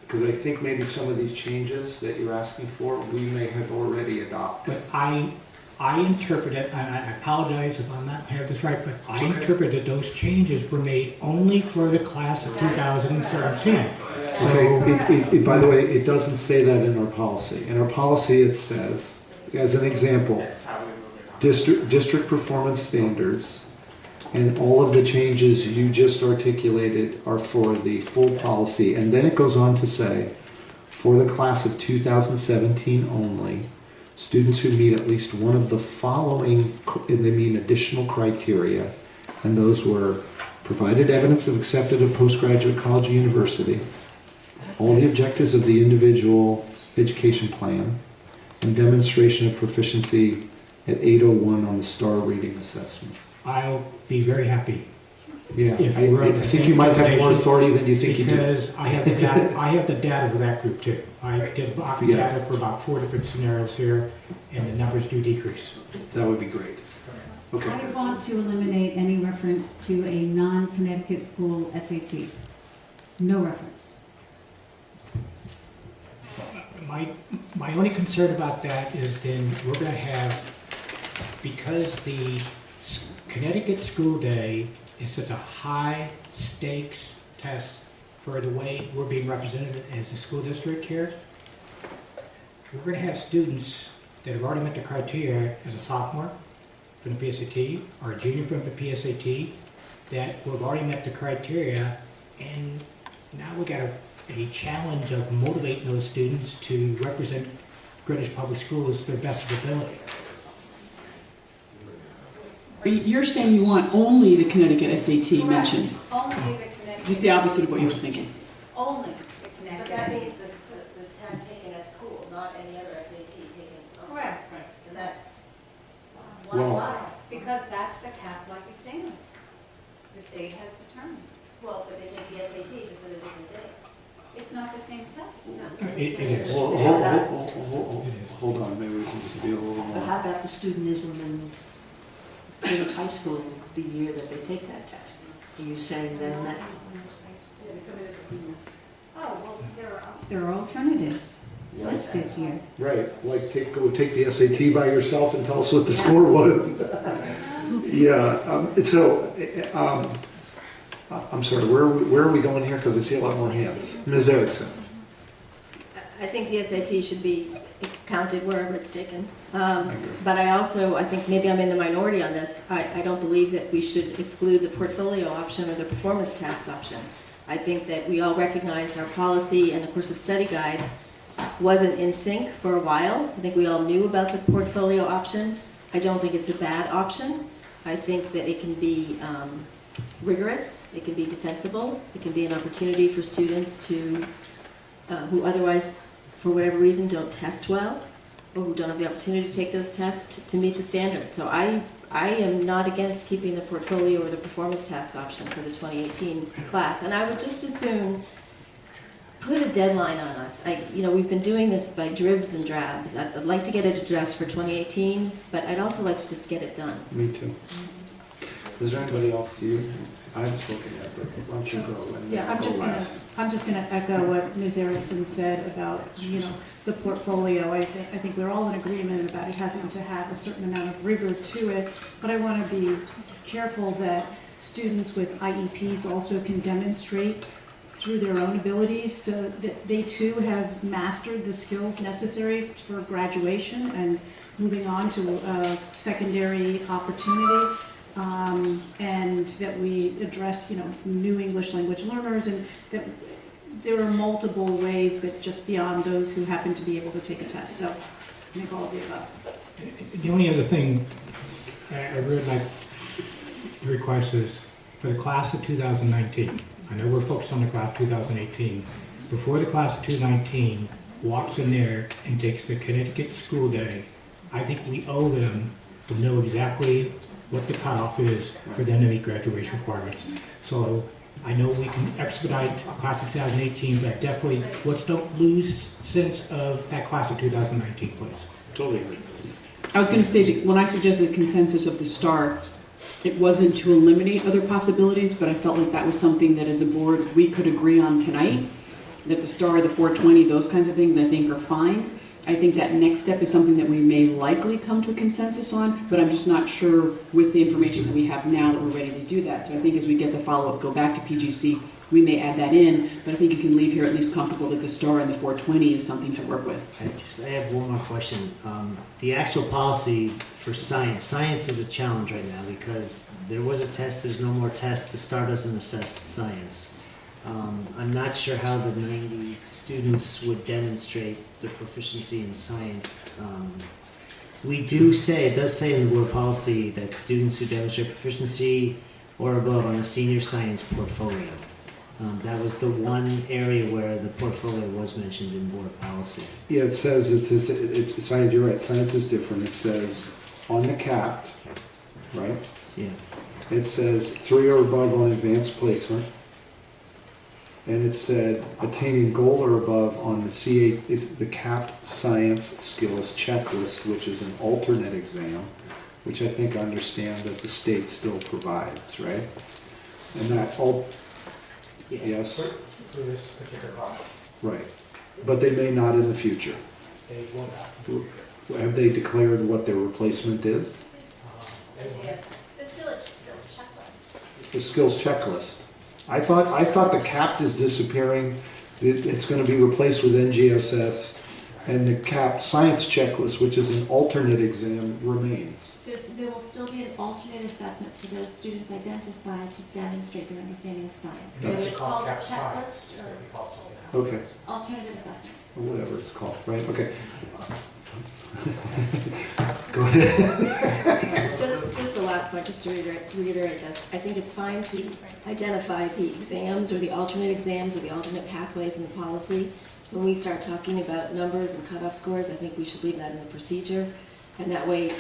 because I think maybe some of these changes that you're asking for, we may have already adopted. But I interpreted, I apologize if I'm not have this right, but I interpreted those changes were made only for the class of 2017. So, Okay, by the way, it doesn't say that in our policy. In our policy, it says, as an example, district performance standards, and all of the changes you just articulated are for the full policy. And then it goes on to say, for the class of 2017 only, students who meet at least one of the following, and they mean additional criteria, and those were provided evidence of accepted a postgraduate college or university, all the objectives of the individual education plan, and demonstration of proficiency at 801 on the STAR reading assessment. I'll be very happy. Yeah, If we're on I the think same you might have more information, authority than you think you do. Because I have the data, I have the data for that group too. I did offer Yeah. data for about 4 different scenarios here, and the numbers do decrease. That would be great. Okay. I want to eliminate any reference to a non-Connecticut school SAT. No reference. My only concern about that is then we're going to have, because the Connecticut school day is such a high stakes test for the way we're being represented as a school district here, we're going to have students that have already met the criteria as a sophomore from the PSAT or a junior from the PSAT that will have already met the criteria, and now we got a challenge of motivating those students to represent Greenwich Public Schools to their best of ability. You're saying you want only the Connecticut SAT mentioned, Only the Connecticut. just the opposite of what you were thinking. Only the Connecticut. But that means the test taken at school, not any other SAT taken outside. Correct. And that, Well- Because that's the Catholic exam. The state has determined. well, but they take the SAT just at a different day. It's not the same test. It is. Hold on, maybe we can just be a little But more. how about the studentism in Greenwich High School the year that they take that test? Are you saying then that? Oh, well, There are alternatives listed here. Right, like go take the SAT by yourself and tell us what the score was. Yeah, I'm sorry, where are we going here? Because I see a lot more hands. Ms. Erickson. I think the SAT should be counted wherever it's taken. But I think maybe I'm in the minority on this. I don't believe that we should exclude the portfolio option or the performance task option. I think that we all recognized our policy and the course of study guide wasn't in sync for a while. I think we all knew about the portfolio option. I don't think it's a bad option. I think that it can be rigorous, it can be defensible, it can be an opportunity for students to, who otherwise, for whatever reason, don't test well, or who don't have the opportunity to take those tests to meet the standard. So I am not against keeping the portfolio or the performance task option for the 2018 class. And I would just as soon put a deadline on us. We've been doing this by dribs and drabs. I'd like to get it addressed for 2018, but I'd also like to just get it done. Me too. Is there anybody else you? I haven't spoken yet, but why don't you go? And Yeah, I'll go last. I'm just gonna echo what Ms. Erickson said about, the portfolio. I think we're all in agreement about it having to have a certain amount of rigor to it, but I wanna be careful that students with IEPs also can demonstrate through their own abilities that they too have mastered the skills necessary for graduation and moving on to a secondary opportunity. And that we address, new English language learners, and that there are multiple ways that just beyond those who happen to be able to take a test. So I think all of the above. The only other thing I really like to request is for the class of 2019, I know we're focused on the class of 2018, before the class of 2019 walks in there and takes the Connecticut School Day, I think we owe them to know exactly what the cutoff is for them to meet graduation requirements. So I know we can expedite class of 2018, but definitely let's don't lose sense of that class of 2019, please. Totally agree. I was going to say that when I suggested the consensus of the STAR, it wasn't to eliminate other possibilities, but I felt like that was something that as a board we could agree on tonight, that the STAR, the 420, those kinds of things I think are fine. I think that next step is something that we may likely come to a consensus on, but I'm just not sure with the information that we have now that we're ready to do that. So I think as we get the follow-up, go back to PGC, we may add that in, but I think you can leave here at least comfortable that the STAR and the 420 is something to work with. I have one more question. The actual policy for science is a challenge right now because there was a test, there's no more tests, the STAR doesn't assess science. I'm not sure how the 90 students would demonstrate their proficiency in science. We do say, it does say in the board policy that students who demonstrate proficiency or above on a senior science portfolio. That was the one area where the portfolio was mentioned in board policy. Yeah, it says, science, you're right, science is different. It says on the capped, right? Yeah. It says 3 or above on advanced placement. And it said attaining goal or above on the the capped science skills checklist, which is an alternate exam, which I think I understand that the state still provides, right? And that yes, For this particular class, right. But they may not in the future. they won't ask them. Have they declared what their replacement is? Yes, the skills checklist. The skills checklist. I thought the capped is disappearing. It's going to be replaced with NGSS, and the capped science checklist, which is an alternate exam, remains. There will still be an alternate assessment for those students identified to demonstrate their understanding of science. That's Whether it's called a Cap science, checklist it's or gonna be called something else. Okay, alternative assessment. or whatever it's called, right? Okay. Go ahead. Just the last point, just to reiterate this. I think it's fine to identify the exams or the alternate exams or the alternate pathways in the policy. When we start talking about numbers and cutoff scores, I think we should leave that in the procedure. And that way,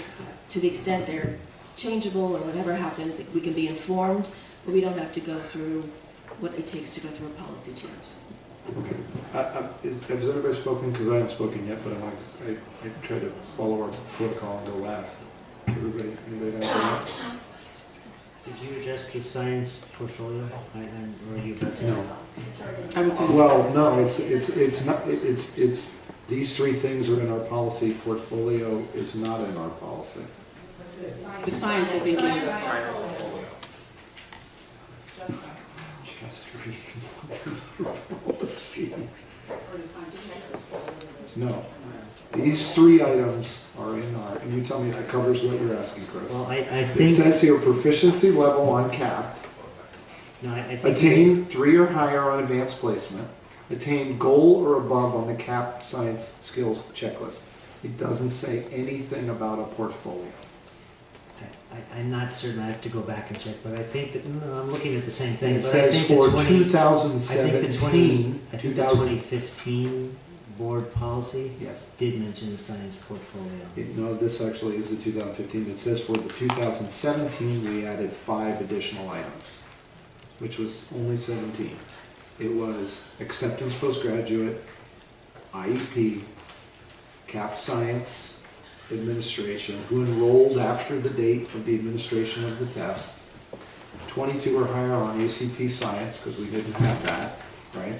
to the extent they're changeable or whatever happens, we can be informed, but we don't have to go through what it takes to go through a policy change. Okay. Has everybody spoken? Because I haven't spoken yet, but I try to follow our protocol and go last. Anybody have anything? Did you address the science portfolio? Or are you about to? No. I would say Well, no, it's not, it's, these three things are in our policy, portfolio is not in our policy. the science, I think, is. Just reading policy. No, these three items are in our, and you tell me if it covers what you're asking, Chris. Well, I It think. says here proficiency level on CAP, No, I think. attain 3 or higher on advanced placement, attain goal or above on the CAP science skills checklist. It doesn't say anything about a portfolio. I'm not certain, I have to go back and check, but I think that, no, I'm looking at the same thing. It but I says think the for 2017. I think the 2015 board policy Yes. did mention the science portfolio. No, this actually is the 2015. It says for the 2017, we added 5 additional items, which was only 17. It was acceptance postgraduate, IEP, CAP science administration, who enrolled after the date of the administration of the test, 22 or higher on ACT Science, because we didn't have that, right?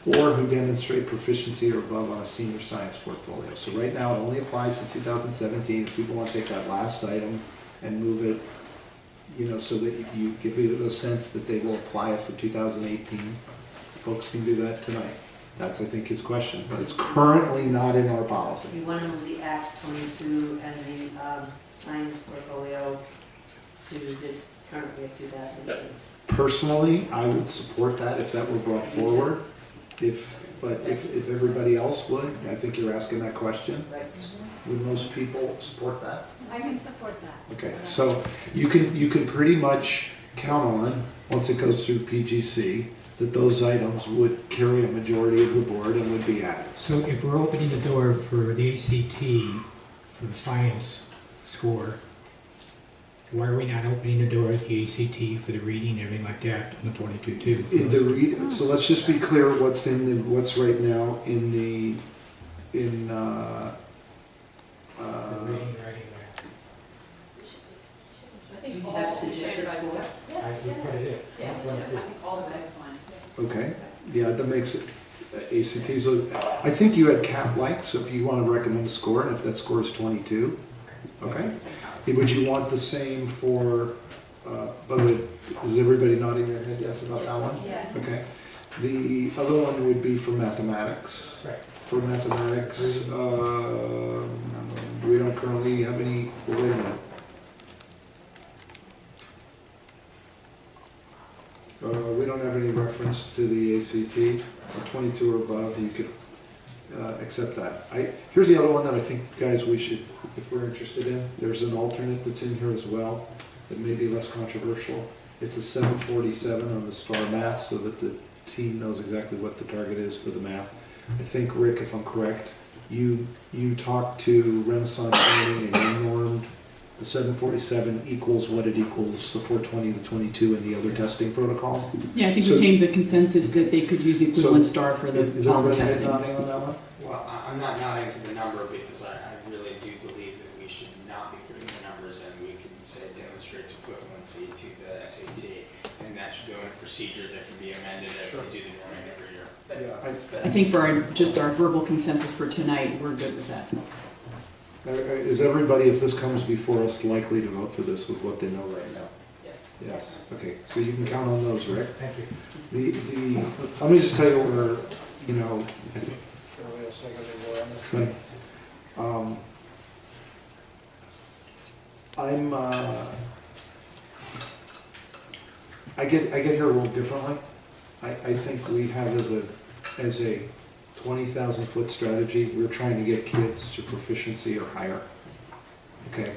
Or who demonstrate proficiency or above on a senior science portfolio. So right now, it only applies to 2017. If people want to take that last item and move it, you know, so that you give it a sense that they will apply it for 2018, folks can do that tonight. That's, I think, his question, but it's currently not in our policy. You want to move the Act 22 and the science portfolio to this currently at 2018. Personally, I would support that if that were brought forward. But if everybody else would, I think you're asking that question. Right. Would most people support that? I can support that. Okay, so you can pretty much count on, once it goes through PGC, that those items would carry a majority of the board and would be added. So if we're opening the door for the ACT, for the science score, why are we not opening the door at the ACT for the reading and everything like that on the 22 too? In the so let's just be clear what's what's right now in the The reading, writing, Do you have suggested scores? I would put it in. okay, yeah, that makes it ACTs. I think you had cap-like, so if you want to recommend a score, and if that score is 22, okay. Would you want the same for, by the way, is everybody nodding their head yes about that one? Yes. Okay. The other one would be for mathematics. Right. For mathematics, we don't currently have any, well, wait a minute. We don't have any reference to the ACT, so 22 or above, you could accept that. Here's the other one that I think, guys, we should, if we're interested in, there's an alternate that's in here as well that may be less controversial. It's a 747 on the STAR math so that the team knows exactly what the target is for the math. I think, Rick, if I'm correct, you talked to Renaissance Learning and you normed the 747 equals what it equals, the 420, the 22, and the other testing protocols. Yeah, I think we came to the consensus that they could use the equivalent star for the Is follow everybody testing. nodding on that one? Well, I'm not nodding to the number because I really do believe that we should not be putting the numbers in. We can say demonstrates equivalency to the SAT, and that should go in a procedure that can be amended as we do the norming every year. Yeah, I think for just our verbal consensus for tonight, we're good with that. Is everybody, if this comes before us, likely to vote for this with what they know right now? Yes. Okay, so you can count on those, Rick. Thank you. Let me just tell you where, you know, Everybody else think they were on this? I get here a little differently. I think we have as a 20,000 foot strategy, we're trying to get kids to proficiency or higher. Okay,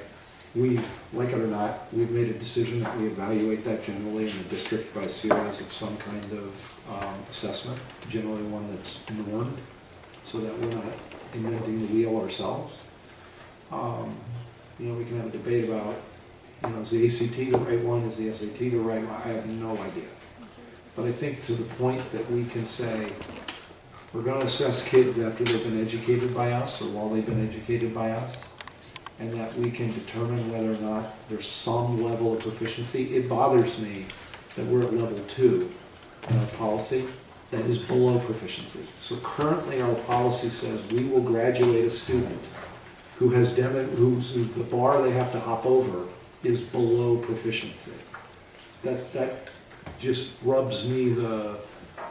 like it or not, we've made a decision that we evaluate that generally in the district by series of some kind of assessment, generally one that's normed, so that we're not inventing the wheel ourselves. You know, we can have a debate about, you know, is the ACT the right one, is the SAT the right one? I have no idea. But I think to the point that we can say, we're going to assess kids after they've been educated by us or while they've been educated by us, and that we can determine whether or not there's some level of proficiency. It bothers me that we're at level 2 in our policy that is below proficiency. So currently our policy says we will graduate a student who has who's the bar they have to hop over is below proficiency. That just rubs me the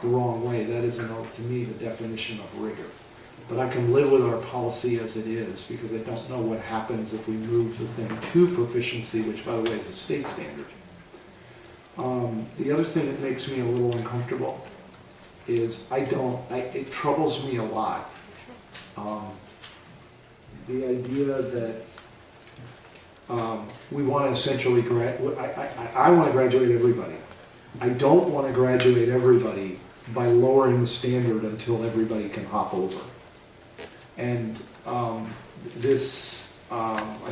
wrong way. That isn't, to me, the definition of rigor. But I can live with our policy as it is because I don't know what happens if we move the thing to proficiency, which, by the way, is a state standard. The other thing that makes me a little uncomfortable is it troubles me a lot. The idea that we want to essentially I want to graduate everybody. I don't want to graduate everybody by lowering the standard until everybody can hop over. And I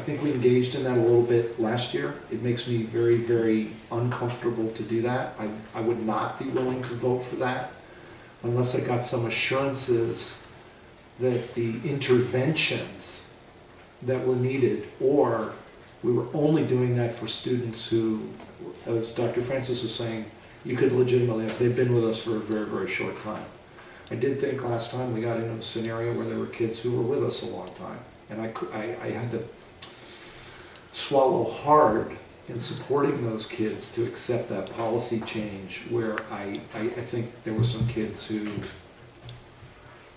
think we engaged in that a little bit last year. It makes me very, very uncomfortable to do that. I would not be willing to vote for that unless I got some assurances that the interventions that were needed or we were only doing that for students who, as Dr. Francis was saying, you could legitimately, they've been with us for a very, very short time. I did think last time we got into a scenario where there were kids who were with us a long time. And I had to swallow hard in supporting those kids to accept that policy change where I think there were some kids who,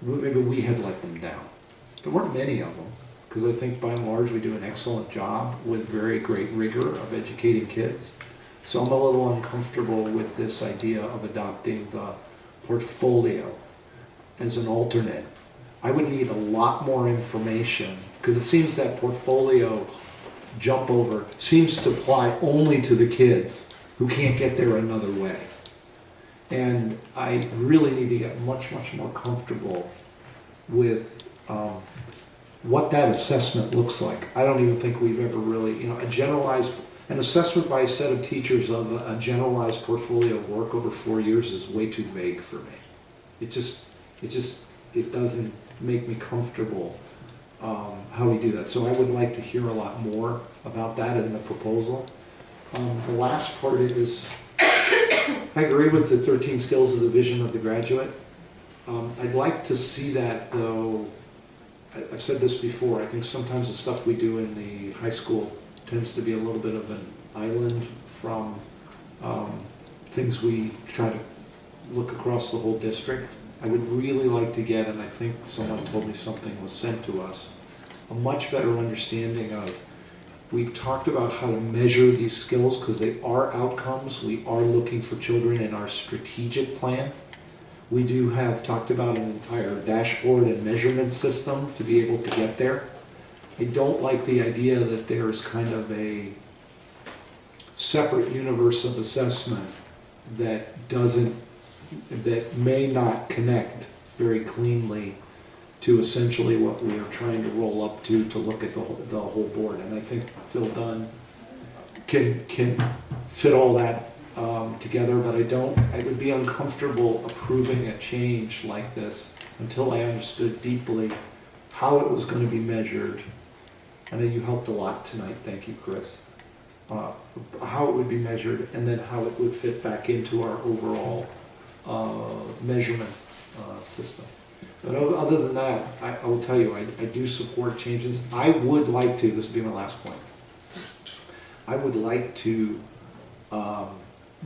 maybe we had let them down. There weren't many of them, because I think by and large we do an excellent job with very great rigor of educating kids. So I'm a little uncomfortable with this idea of adopting the portfolio as an alternate. I would need a lot more information, because it seems that portfolio jump over seems to apply only to the kids who can't get there another way. And I really need to get much, much more comfortable with what that assessment looks like. I don't even think we've ever really, an assessment by a set of teachers of a generalized portfolio of work over 4 years is way too vague for me. It doesn't make me comfortable how we do that. So I would like to hear a lot more about that in the proposal. The last part is, I agree with the 13 skills of the vision of the graduate. I'd like to see that though, I've said this before, I think sometimes the stuff we do in the high school tends to be a little bit of an island from things we try to look across the whole district. I would really like to get, and I think someone told me something was sent to us, a much better understanding of, we've talked about how to measure these skills because they are outcomes. We are looking for children in our strategic plan. We do have talked about an entire dashboard and measurement system to be able to get there. I don't like the idea that there's kind of a separate universe of assessment that may not connect very cleanly to essentially what we are trying to roll up to look at the whole board. And I think Phil Dunn can fit all that together, but I would be uncomfortable approving a change like this until I understood deeply how it was going to be measured. I know you helped a lot tonight, thank you, Chris. How it would be measured, and then how it would fit back into our overall measurement system. So other than that, I will tell you, I do support changes. I would like to, this will be my last point, I would like to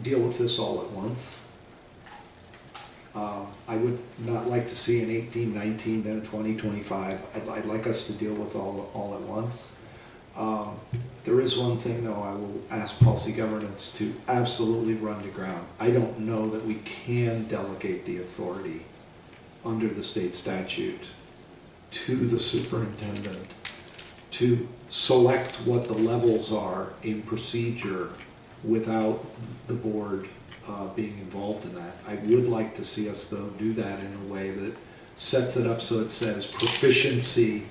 deal with this all at once. I would not like to see an 18, 19, then 20, 25. I'd like us to deal with all at once. There is one thing though I will ask policy governance to absolutely run to ground. I don't know that we can delegate the authority under the state statute to the superintendent to select what the levels are in procedure without the board being involved in that. I would like to see us though do that in a way that sets it up so it says proficiency,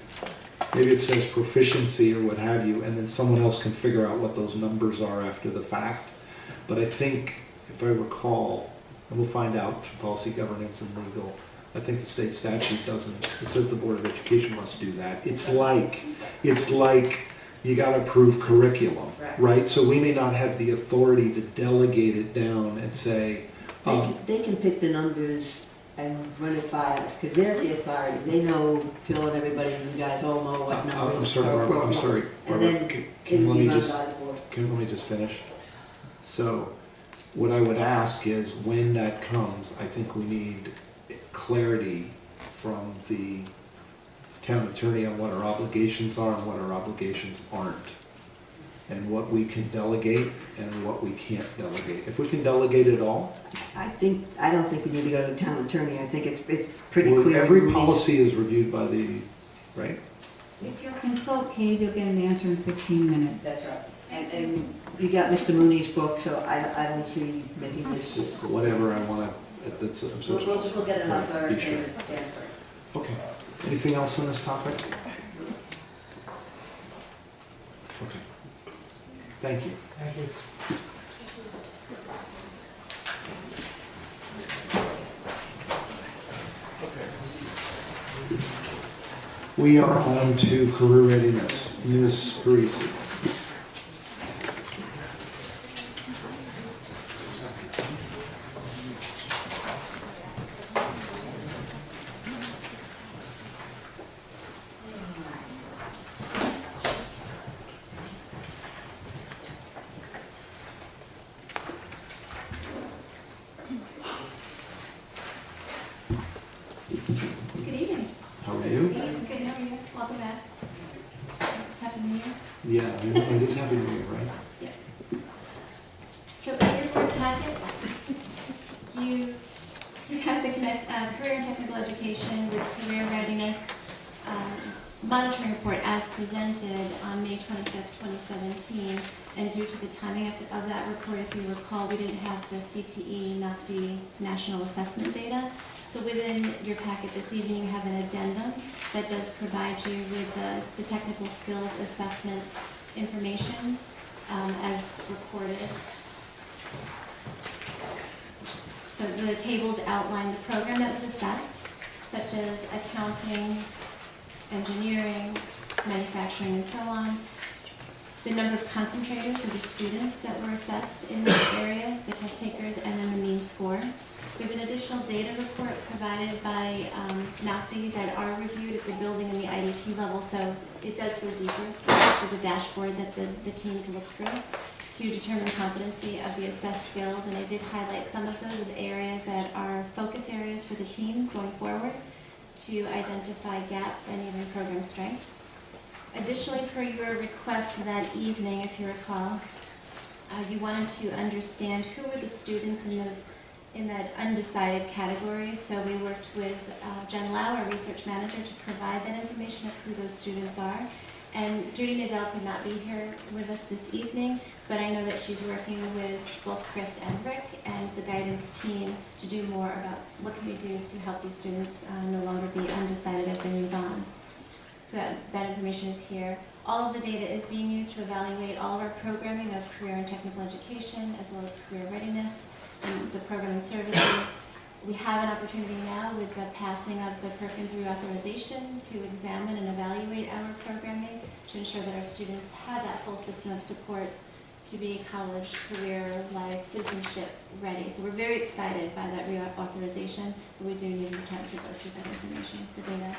maybe it says proficiency or what have you, and then someone else can figure out what those numbers are after the fact. But I think, if I recall, and we'll find out from policy governance and legal, I think the state statute doesn't, it says the Board of Education must do that. It's like you got to approve curriculum, right? So we may not have the authority to delegate it down and say... They can pick the numbers and run it by us, because they're the authority. They know, Phil and everybody, you guys all know what numbers I'm sorry, are Barbara, appropriate. I'm sorry, Barbara. And then Let let me just finish. So what I would ask is when that comes, I think we need clarity from the town attorney on what our obligations are and what our obligations aren't, and what we can delegate and what we can't delegate. If we can delegate it all, I don't think we need to go to the town attorney. I think it's pretty well, clear. every policy is reviewed by the, right? If you'll consult Cave, you'll get an answer in 15 minutes. That's right. And you got Mr. Mooney's book, so I don't see making this. Whatever I want to. That's. We'll get another be sure. answer. Okay. Anything else on this topic? Okay. Thank you. Thank you. We are on to career readiness. Ms. Parisi. welcome back. Happy New Year. Yeah, it is Happy New Year, right? Yes. So in your board packet, you have the career and technical education with career readiness monitoring report as presented on May 25th, 2017. And due to the timing of that report, if you recall, we didn't have the CTE NOCD national assessment data. So within your packet this evening, you have an addendum that does provide you with the technical skills assessment information as recorded. So the tables outline the program that was assessed, such as accounting, engineering, manufacturing, and so on. The number of concentrators of the students that were assessed in this area, the test takers, and then the mean score. There's an additional data report provided by NOCD that are reviewed at the building and the IDT level, so it does go deeper. There's a dashboard that the teams look through to determine competency of the assessed skills, and I did highlight some of those areas that are focus areas for the team going forward to identify gaps and even program strengths. Additionally, per your request that evening, if you recall, you wanted to understand who were the students in that undecided category. So we worked with Jen Lau, our research manager, to provide that information of who those students are. And Judy Nadell could not be here with us this evening, but I know that she's working with both Chris and Rick and the guidance team to do more about what can we do to help these students no longer be undecided as they move on. So that information is here. All of the data is being used to evaluate all of our programming of career and technical education, as well as career readiness and the program and services. We have an opportunity now with the passing of the Perkins reauthorization to examine and evaluate our programming to ensure that our students have that full system of supports to be college, career, life, citizenship ready. So we're very excited by that reauthorization, but we do need the time to go through that information, the data.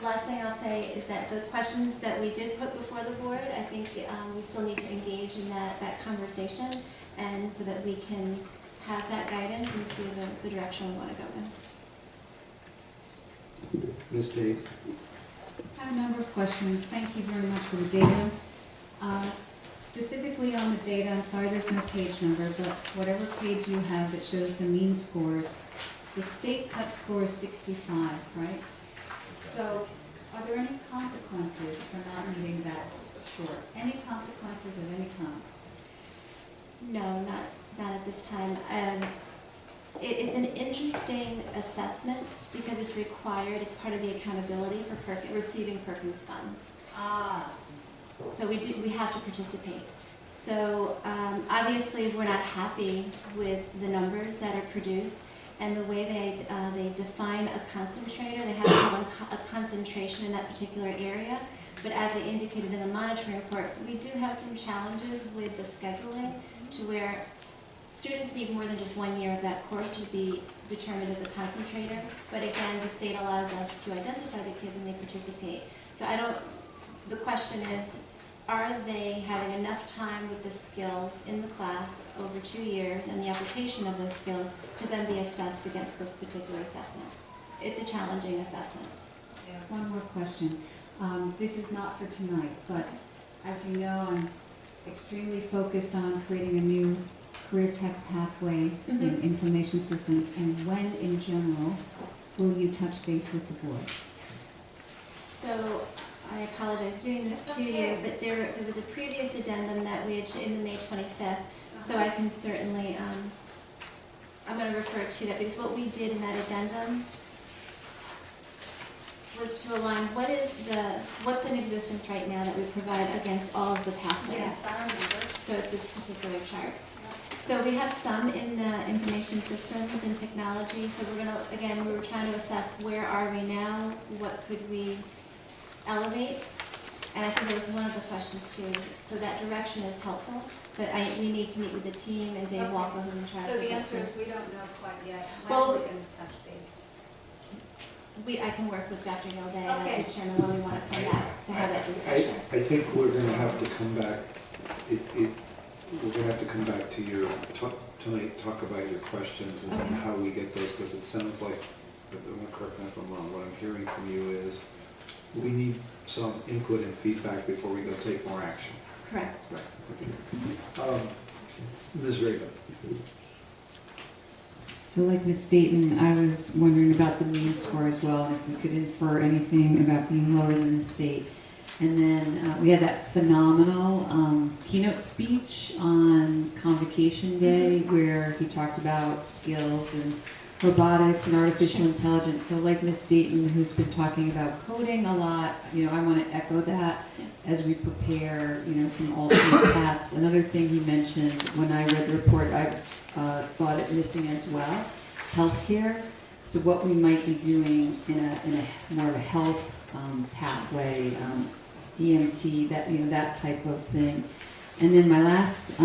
Last thing I'll say is that the questions that we did put before the board, I think we still need to engage in that conversation, and so that we can have that guidance and see the direction we want to go in. Ms. Dade? I have a number of questions. Thank you very much for the data. Specifically on the data, I'm sorry there's no page number, but whatever page you have that shows the mean scores, the state cut score is 65, right? So are there any consequences for not meeting that score? Any consequences of any kind? No, not at this time. It's an interesting assessment because it's required. It's part of the accountability for receiving Perkins funds. So we have to participate. So obviously we're not happy with the numbers that are produced and the way they define a concentrator. They have to have a concentration in that particular area. But as they indicated in the monitoring report, we do have some challenges with the scheduling to where students need more than just 1 year of that course to be determined as a concentrator. But again, the state allows us to identify the kids and they participate. So the question is, are they having enough time with the skills in the class over 2 years and the application of those skills to then be assessed against this particular assessment? It's a challenging assessment. One more question. This is not for tonight, but as you know, I'm extremely focused on creating a new career tech pathway in information systems, and when in general will you touch base with the board? So I apologize doing this to you, but there was a previous addendum that we had in the May 25th, so I can certainly, I'm going to refer to that because what we did in that addendum was to align what's in existence right now that we provide against all of the pathways. Yes, I remember. So it's this particular chart. So we have some in the information systems and technology. So we were trying to assess where are we now, what could we elevate, and I think that was one of the questions too. So that direction is helpful, but we need to meet with the team and Dave Walker, who's in charge. So of the that answer too. is we don't know quite yet. Well, When we can touch base. I can work with Dr. Gilday Okay. and determine when we want to come back to have that discussion. I think we're going to have to come back. We're going to have to come back to your tonight. Talk about your questions and Okay. how we get those, because it sounds like, correct me if I'm wrong. What I'm hearing from you is we need some input and feedback before we go take more action. Correct. Ms. Rega? So like Ms. Dayton, I was wondering about the mean score as well, and if we could infer anything about being lower than the state. And then we had that phenomenal keynote speech on Convocation Day where he talked about skills and robotics and artificial intelligence. So like Ms. Dayton, who's been talking about coding a lot, you know, I want to echo that as we prepare, you know, some alternate paths. Another thing he mentioned when I read the report, I thought it missing as well, healthcare. So what we might be doing in a more of a health pathway, EMT, that, you know, that type of thing. And then my last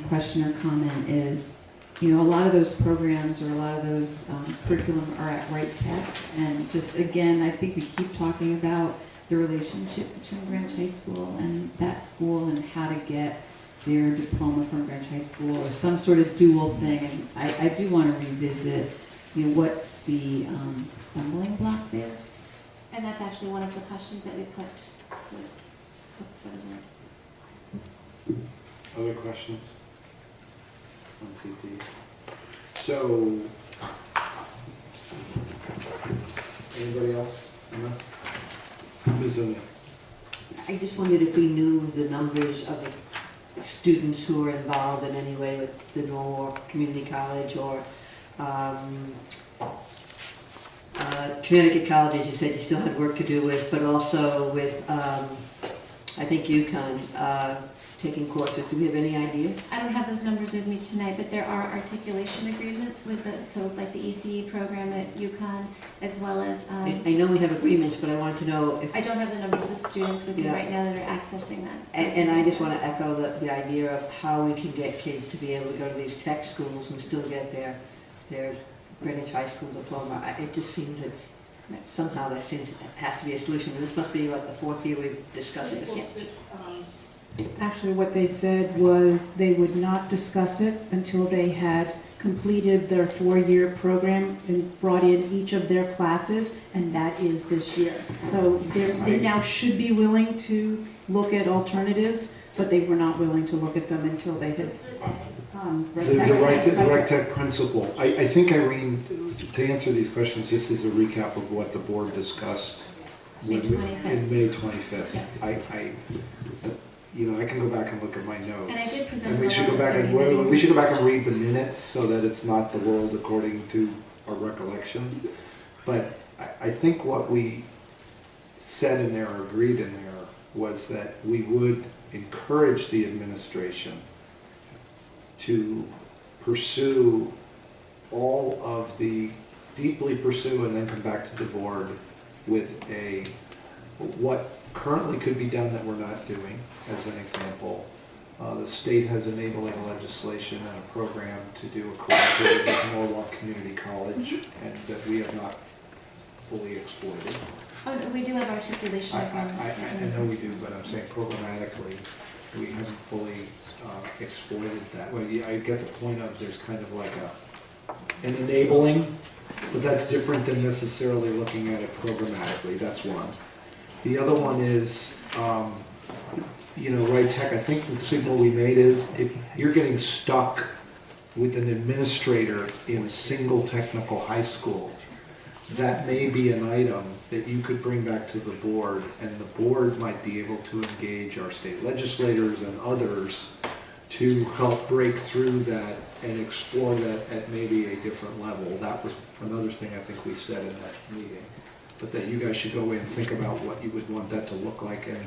question or comment is, you know, a lot of those programs or a lot of those curriculum are at Wright Tech, and just again, I think we keep talking about the relationship between Greenwich High School and that school and how to get their diploma from Greenwich High School or some sort of dual thing. And I do want to revisit, you know, what's the stumbling block there? And that's actually one of the questions that we put for the board. Other questions? On CT. So, anybody else on this? Ms. O'Neill? I just wondered if we knew the numbers of the students who are involved in any way with the Norwalk Community College or Connecticut College, as you said, you still had work to do with, but also with, I think UConn, taking courses. Do we have any idea? I don't have those numbers with me tonight, but there are articulation agreements with the, so like the ECE program at UConn, as well as. I know we have agreements, but I wanted to know if. I don't have the numbers of students with me right now that are accessing that. So And I just want to echo the idea of how we can get kids to be able to go to these tech schools and still get their Greenwich High School diploma. It just seems that somehow that seems it has to be a solution. And this must be like the fourth year we've discussed this. Yes. Actually, what they said was they would not discuss it until they had completed their 4-year program and brought in each of their classes, and that is this year. So they now should be willing to look at alternatives, but they were not willing to look at them until they had. The Wright Tech principal. I think, Irene, to answer these questions, just as a recap of what the board discussed May 25th. in May 25th. Yes. You know, I can go back and look at my notes. And I did present And we should go back and read the minutes so that it's not the world according to our recollection. But I think what we said in there, or agreed in there, was that we would encourage the administration to pursue all of the, deeply pursue and then come back to the board with what currently could be done that we're not doing. As an example, the state has enabling legislation and a program to do a collaborative with Norwalk Community College, and that we have not fully exploited. Oh, no, we do have articulation agreements. I know we do, but I'm saying programmatically, we haven't fully exploited that. Well, I get the point of there's kind of like an enabling, but that's different than necessarily looking at it programmatically. That's one. The other one is, you know, Wright Tech, I think the signal we made is if you're getting stuck with an administrator in a single technical high school, that may be an item that you could bring back to the board, and the board might be able to engage our state legislators and others to help break through that and explore that at maybe a different level. That was another thing I think we said in that meeting. But that you guys should go in and think about what you would want that to look like, and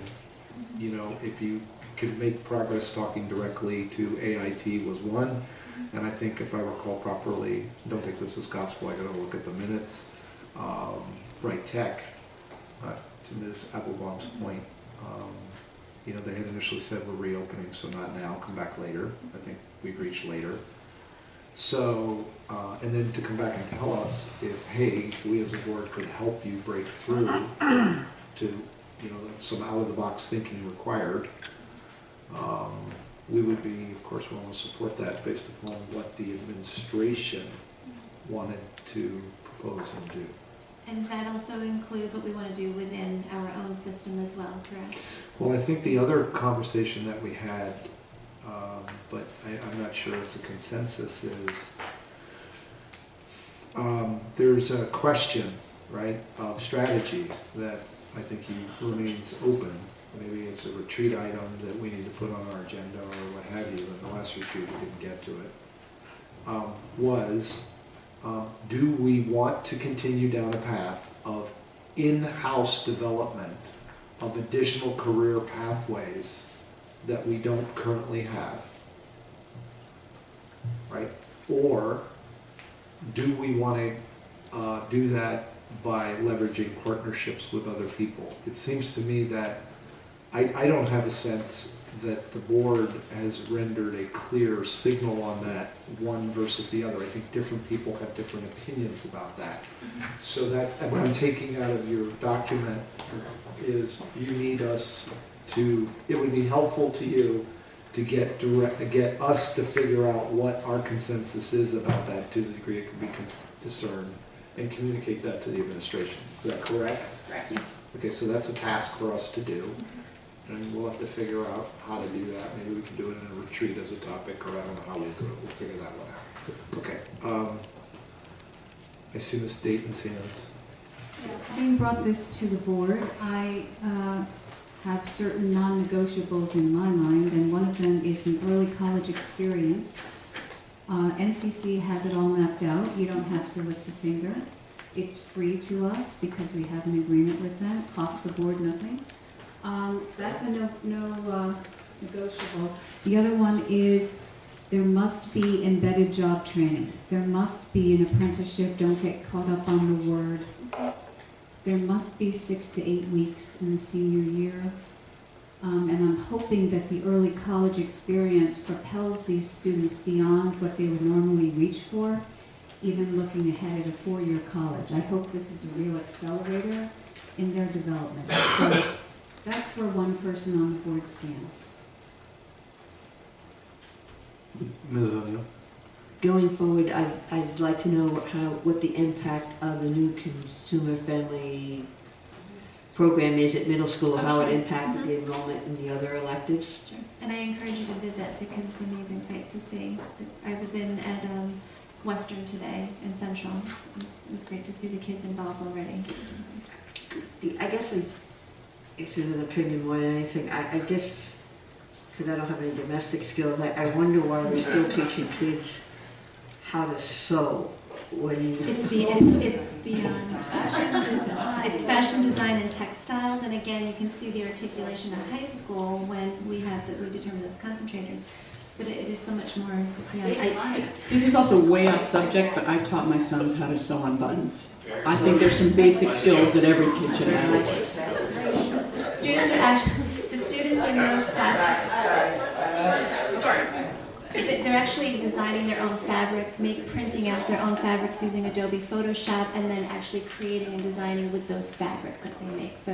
you know, if you could make progress talking directly to AIT was one, and I think if I recall properly, don't take this as gospel, I gotta look at the minutes, Wright Tech, to Ms. Applebaum's point, you know, they had initially said we're reopening, so not now, come back later. I think we've reached later. So, and then to come back and tell us if, hey, we as a board could help you break through to, you know, some out-of-the-box thinking required, we would be, of course, willing to support that based upon what the administration wanted to propose and do. And that also includes what we want to do within our own system as well, correct? Well, I think the other conversation that we had, but I'm not sure it's a consensus, is there's a question, right, of strategy that I think remains open. Maybe it's a retreat item that we need to put on our agenda or what have you. In the last retreat, we didn't get to it. Do we want to continue down a path of in-house development of additional career pathways that we don't currently have, right? Or do we want to do that by leveraging partnerships with other people? It seems to me that I don't have a sense that the board has rendered a clear signal on that, one versus the other. I think different people have different opinions about that. So that what I'm taking out of your document is you need us to, it would be helpful to you to get us to figure out what our consensus is about that to the degree it can be discerned and communicate that to the administration. Is that correct? Correct. Yes. Okay, so that's a task for us to do. And we'll have to figure out how to do that. Maybe we can do it in a retreat as a topic, or I don't know how we'll do it. We'll figure that one out. Okay. I see Ms. Dayton's hands. Having brought this to the board, I have certain non-negotiables in my mind, and one of them is an early college experience. NCC has it all mapped out. You don't have to lift a finger. It's free to us because we have an agreement with them. Costs the board nothing. That's a no negotiable. The other one is there must be embedded job training. There must be an apprenticeship. Don't get caught up on the word. There must be 6 to 8 weeks in the senior year. And I'm hoping that the early college experience propels these students beyond what they would normally reach for, even looking ahead at a 4-year college. I hope this is a real accelerator in their development. So that's where one person on the board stands. Ms. O'Neill? Going forward, I'd like to know what the impact of the new consumer-friendly program is at middle school, how it impacted the enrollment in the other electives. Sure. And I encourage you to visit because it's an amazing sight to see. I was at Western today in Central. It was great to see the kids involved already. I guess it's an opinion more than anything. I guess, because I don't have any domestic skills, I wonder why they're still teaching kids how to sew when you... It's beyond fashion design. It's fashion design and textiles, and again, you can see the articulation at high school when we determine those concentrators. But it is so much more beyond. This is also way off subject, but I taught my sons how to sew on buttons. I think there's some basic skills that every kid should have. The students in those classes, they're actually designing their own fabrics, printing out their own fabrics using Adobe Photoshop, and then actually creating and designing with those fabrics that they make. So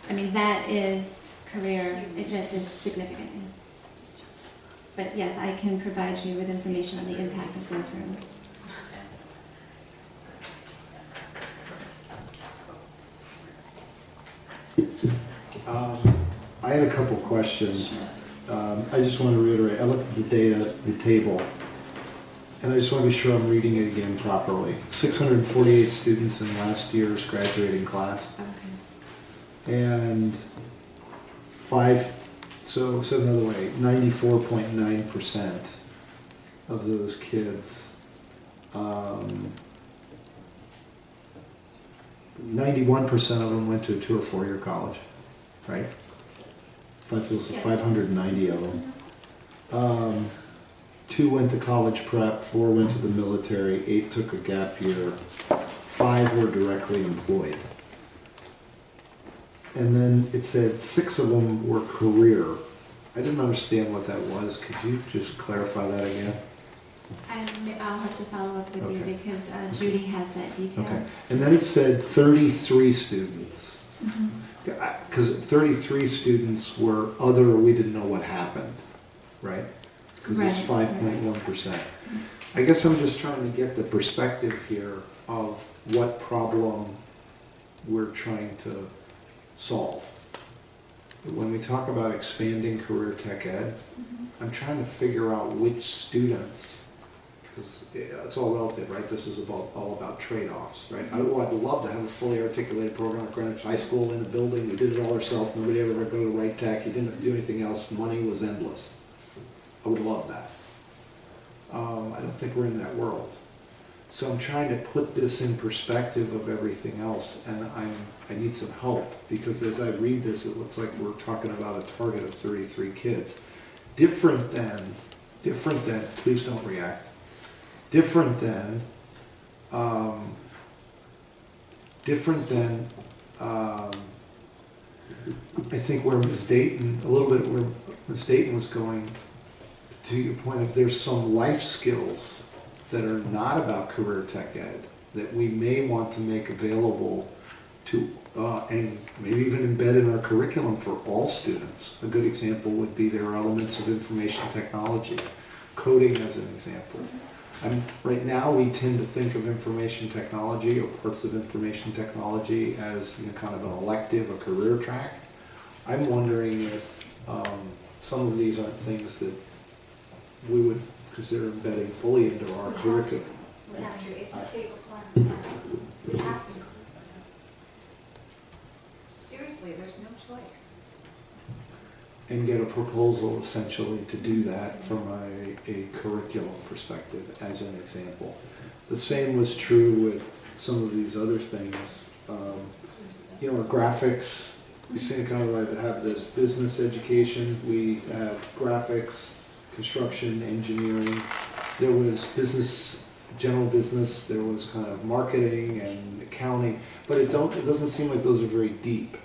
that is career, it is significant. But yes, I can provide you with information on the impact of those rooms. I had a couple questions. I just want to reiterate, I looked at the data, the table, and I just want to be sure I'm reading it again properly. 648 students in last year's graduating class. Okay. And so another way, 94.9% of those kids, 91% of them went to a 2 or 4 year college, right? 590 of them. 2 went to college prep, 4 went to the military, 8 took a gap year, 5 were directly employed. And then it said 6 of them were career. I didn't understand what that was. Could you just clarify that again? I'll have to follow up with you because Judy has that detail. Okay. And then it said 33 students. Because 33 students were other, we didn't know what happened, right? Because it's 5.1%. I guess I'm just trying to get the perspective here of what problem we're trying to solve. But when we talk about expanding career tech ed, I'm trying to figure out which students, because it's all relative, right? This is all about trade-offs, right? I'd love to have a fully articulated program at Greenwich High School in a building. We did it all ourselves. Nobody ever go to Right Tech. You didn't have to do anything else. Money was endless. I would love that. I don't think we're in that world. So I'm trying to put this in perspective of everything else, and I need some help, because as I read this, it looks like we're talking about a target of 33 kids. Different than, please don't react, different than I think where Ms. Dayton, a little bit where Ms. Dayton was going, to your point of there's some life skills that are not about career tech ed that we may want to make available to, and maybe even embed in our curriculum for all students. A good example would be there are elements of information technology, coding as an example. Right now we tend to think of information technology or parts of information technology as kind of an elective, a career track. I'm wondering if some of these aren't things that we would consider embedding fully into our curriculum. We have to. It's a state requirement. We have to. Seriously, there's no choice. And get a proposal essentially to do that from a curriculum perspective, as an example. The same was true with some of these other things. Our graphics, we seem to kind of like have this business education, we have graphics, construction, engineering. There was business, general business, there was kind of marketing and accounting, but it doesn't seem like those are very deep.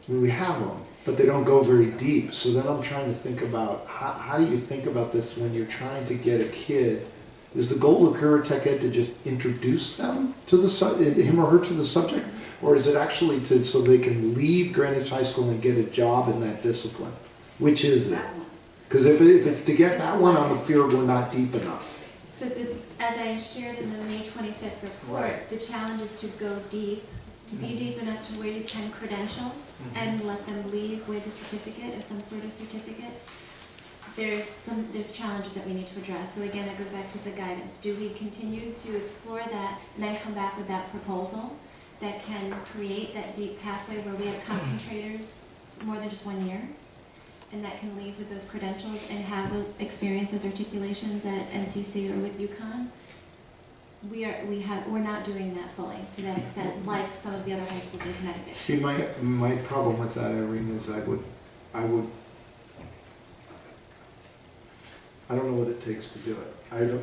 I mean, we have them, but they don't go very deep. So then I'm trying to think about how do you think about this when you're trying to get a kid? Is the goal of career tech ed to just introduce them to him or her to the subject, or is it actually so they can leave Greenwich High School and get a job in that discipline? Which is it? Because if it's to get that one, I'm afraid we're not deep enough. So as I shared in the May 25th report, Right. the challenge is to go deep, to be deep enough to where you can credential and let them leave with a certificate or some sort of certificate. There's challenges that we need to address. So again, that goes back to the guidance. Do we continue to explore that and then come back with that proposal that can create that deep pathway where we have concentrators more than just 1 year? And that can leave with those credentials and have the experiences, articulations at NCC or with UConn. We're not doing that fully to that extent, like some of the other high schools in Connecticut. See, my problem with that, Irene, is I don't know what it takes to do it.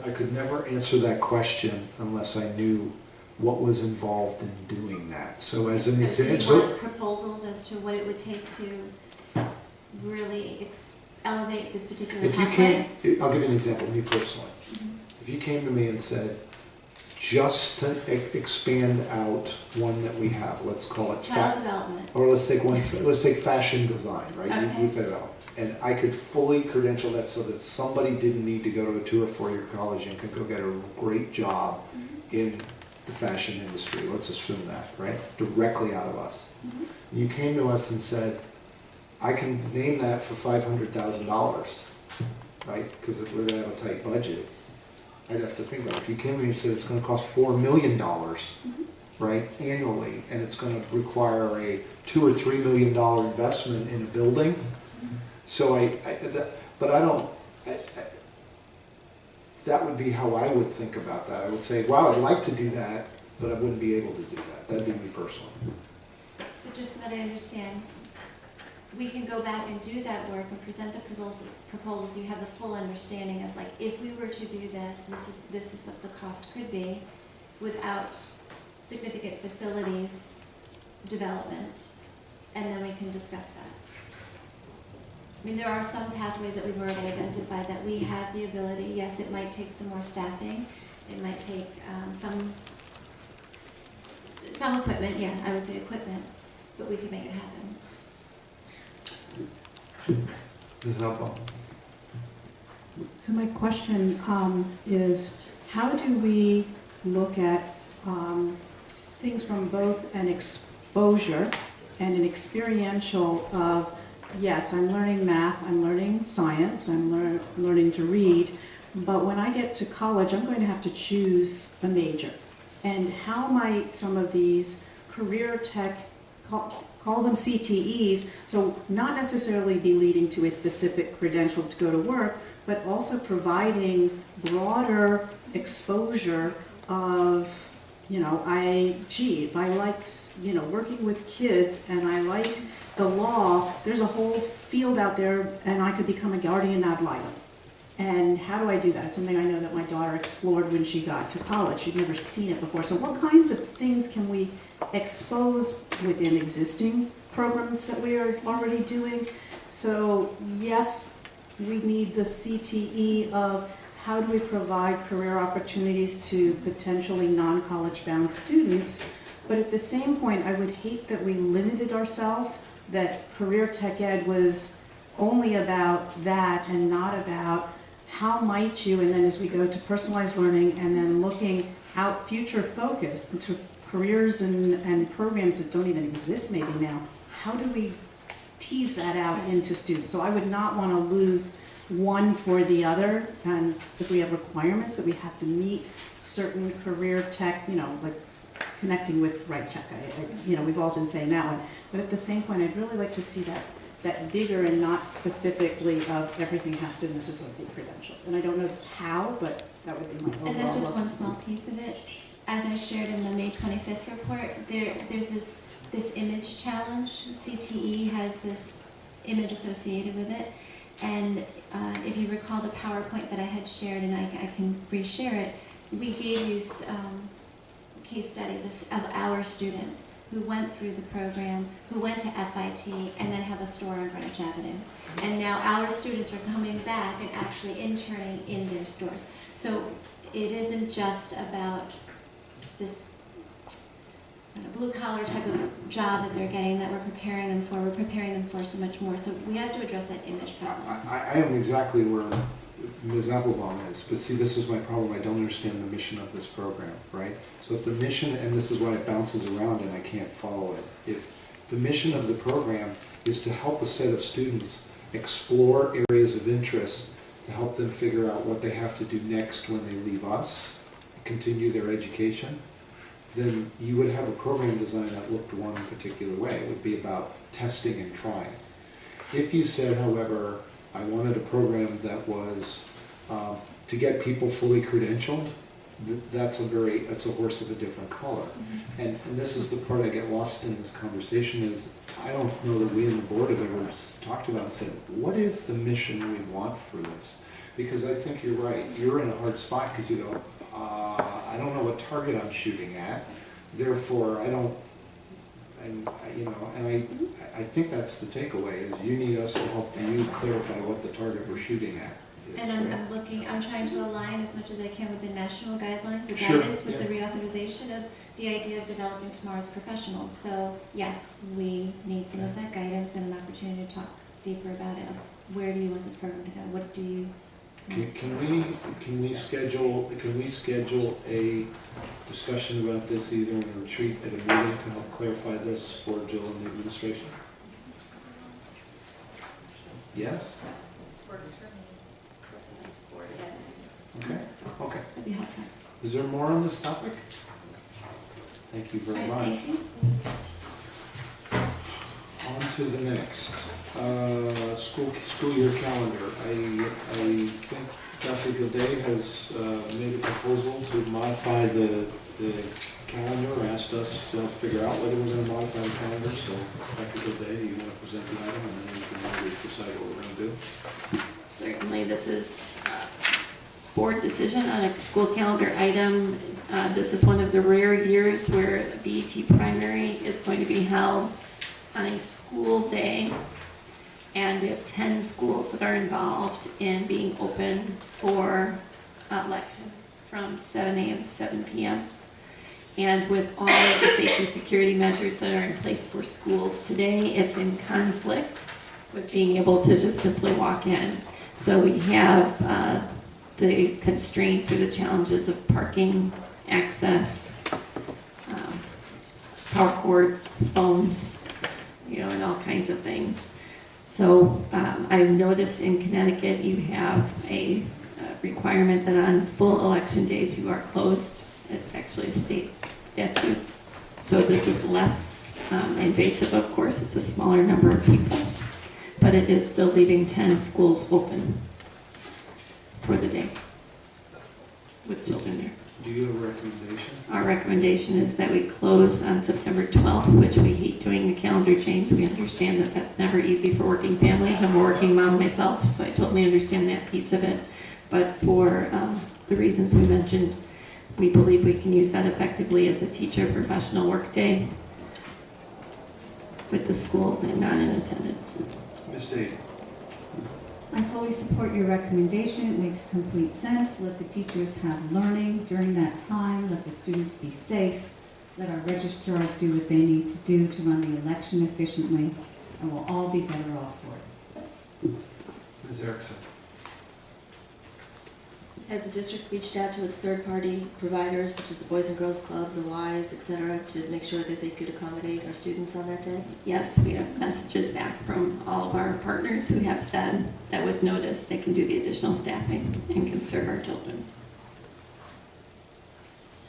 I could never answer that question unless I knew what was involved in doing that. So as an example, do you want proposals as to what it would take to really elevate this particular pathway? I'll give you an example, me personally. If you came to me and said, just to expand out one that we have, let's call it child development, or let's take fashion design, right? Okay. You take that out. And I could fully credential that so that somebody didn't need to go to a 2 or 4 year college and could go get a great job in the fashion industry. Let's assume that, right? Directly out of us. You came to us and said, I can name that for $500,000, right? Because we're going to have a tight budget. I'd have to think about it. If you came to me and said it's going to cost $4 million, right, annually, and it's going to require a $2 or $3 million investment in a building. So that would be how I would think about that. I would say, wow, I'd like to do that, but I wouldn't be able to do that. That'd be me personally. So just so that I understand, we can go back and do that work and present the proposals so you have the full understanding of, like, if we were to do this, this is what the cost could be without significant facilities development, and then we can discuss that. I mean, there are some pathways that we've already identified that we have the ability. Yes, it might take some more staffing. It might take some equipment. Yeah, I would say equipment, but we can make it happen. Ms. Halpern. So my question is, how do we look at things from both an exposure and an experiential of, yes, I'm learning math, I'm learning science, I'm learning to read, but when I get to college, I'm going to have to choose a major. And how might some of these career tech, call them CTEs, so not necessarily be leading to a specific credential to go to work, but also providing broader exposure of, if I like, working with kids and I like the law, there's a whole field out there and I could become a guardian ad litem. And how do I do that? It's something I know that my daughter explored when she got to college. She'd never seen it before. So what kinds of things can we expose within existing programs that we are already doing? So yes, we need the CTE of how do we provide career opportunities to potentially non-college bound students. But at the same point, I would hate that we limited ourselves, that career tech ed was only about that and not about how might you, and then as we go to personalized learning and then looking out future focused into careers and programs that don't even exist maybe now, how do we tease that out into students? So I would not want to lose one for the other, and if we have requirements that we have to meet certain career tech, like connecting with right tech, we've all been saying that one, but at the same point I'd really like to see that bigger and not specifically of everything has to necessarily be credentialed. And I don't know how, but that would be my overall. And that's just look. one small piece of it. As I shared in the May 25th report, there's this image challenge. CTE has this image associated with it. And if you recall the PowerPoint that I had shared, and I can reshare it, we gave you case studies of our students who went through the program, who went to FIT, and then have a store on Greenwich Avenue. And now our students are coming back and actually interning in their stores. So it isn't just about this blue-collar type of job that they're getting that we're preparing them for. We're preparing them for so much more. So we have to address that image problem. I am exactly where Ms. Applebaum is, but see, this is my problem. I don't understand the mission of this program, right? So if the mission, and this is why it bounces around and I can't follow it, if the mission of the program is to help a set of students explore areas of interest, to help them figure out what they have to do next when they leave us, continue their education, then you would have a program design that looked one particular way. It would be about testing and trying. If you said, however, I wanted a program that was to get people fully credentialed, that's a horse of a different color. Mm-hmm. And this is the part I get lost in this conversation is I don't know that we in the board have ever talked about and said, what is the mission we want for this? Because I think you're right. You're in a hard spot because you go, I don't know what target I'm shooting at, therefore I don't, and I think that's the takeaway is you need us to help you clarify what the target we're shooting at is. And I'm trying to align as much as I can with the national guidelines, the Sure, guidance with yeah. the reauthorization of the idea of developing tomorrow's professionals. So yes, we need some of that guidance and an opportunity to talk deeper about it. Where do you want this program to go? What do you Can we schedule a discussion about this either in a retreat at a meeting to help clarify this for Jill and the administration? Yes? Works for me. That's a nice board. Okay. Okay. That'd be helpful. Is there more on this topic? Thank you very All right, much. thank you. On to the next. School year calendar. I think Dr. Gilday has made a proposal to modify the calendar, asked us to figure out whether we're going to modify the calendar. So Dr. Gilday, do you want to present the item and then we can always decide what we're going to do? Certainly, this is a board decision on a school calendar item. This is one of the rare years where a BET primary is going to be held on a school day. And we have 10 schools that are involved in being open for election from 7 a.m. to 7 p.m. And with all of the safety security measures that are in place for schools today, it's in conflict with being able to just simply walk in. So we have the constraints or the challenges of parking, access, power cords, phones. and all kinds of things. So I've noticed in Connecticut you have a requirement that on full election days you are closed. It's actually a state statute. So this is less invasive, of course. It's a smaller number of people, but it is still leaving 10 schools open for the day with children there. Do you have a recommendation? Our recommendation is that we close on September 12th, which we hate doing a calendar change. We understand that that's never easy for working families. I'm a working mom myself, so I totally understand that piece of it. But for the reasons we mentioned, we believe we can use that effectively as a teacher professional work day with the schools and not in attendance. Ms. Dade? I fully support your recommendation. It makes complete sense. Let the teachers have learning during that time. Let the students be safe. Let our registrars do what they need to do to run the election efficiently, and we'll all be better off for it. Ms. Erickson? Has the district reached out to its third-party providers, such as the Boys and Girls Club, the Ys, et cetera, to make sure that they could accommodate our students on that day? Yes, we have messages back from all of our partners who have said that with notice they can do the additional staffing and can serve our children.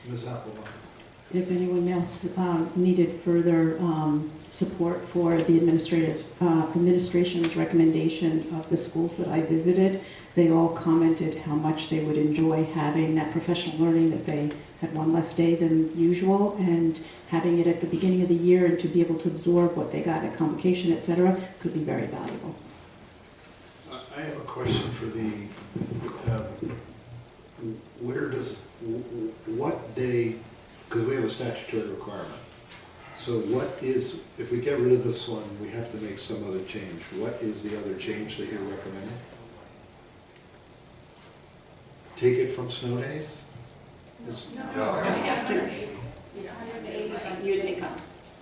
Ms. Applebaum? If anyone else needed further support for the administration's recommendation of the schools that I visited, they all commented how much they would enjoy having that professional learning, that they had one less day than usual, and having it at the beginning of the year and to be able to absorb what they got at convocation, et cetera, could be very valuable. I have a question for the, what day, because we have a statutory requirement. So what is, if we get rid of this one, we have to make some other change. What is the other change that you're recommending? Take it from snow days? After you take up,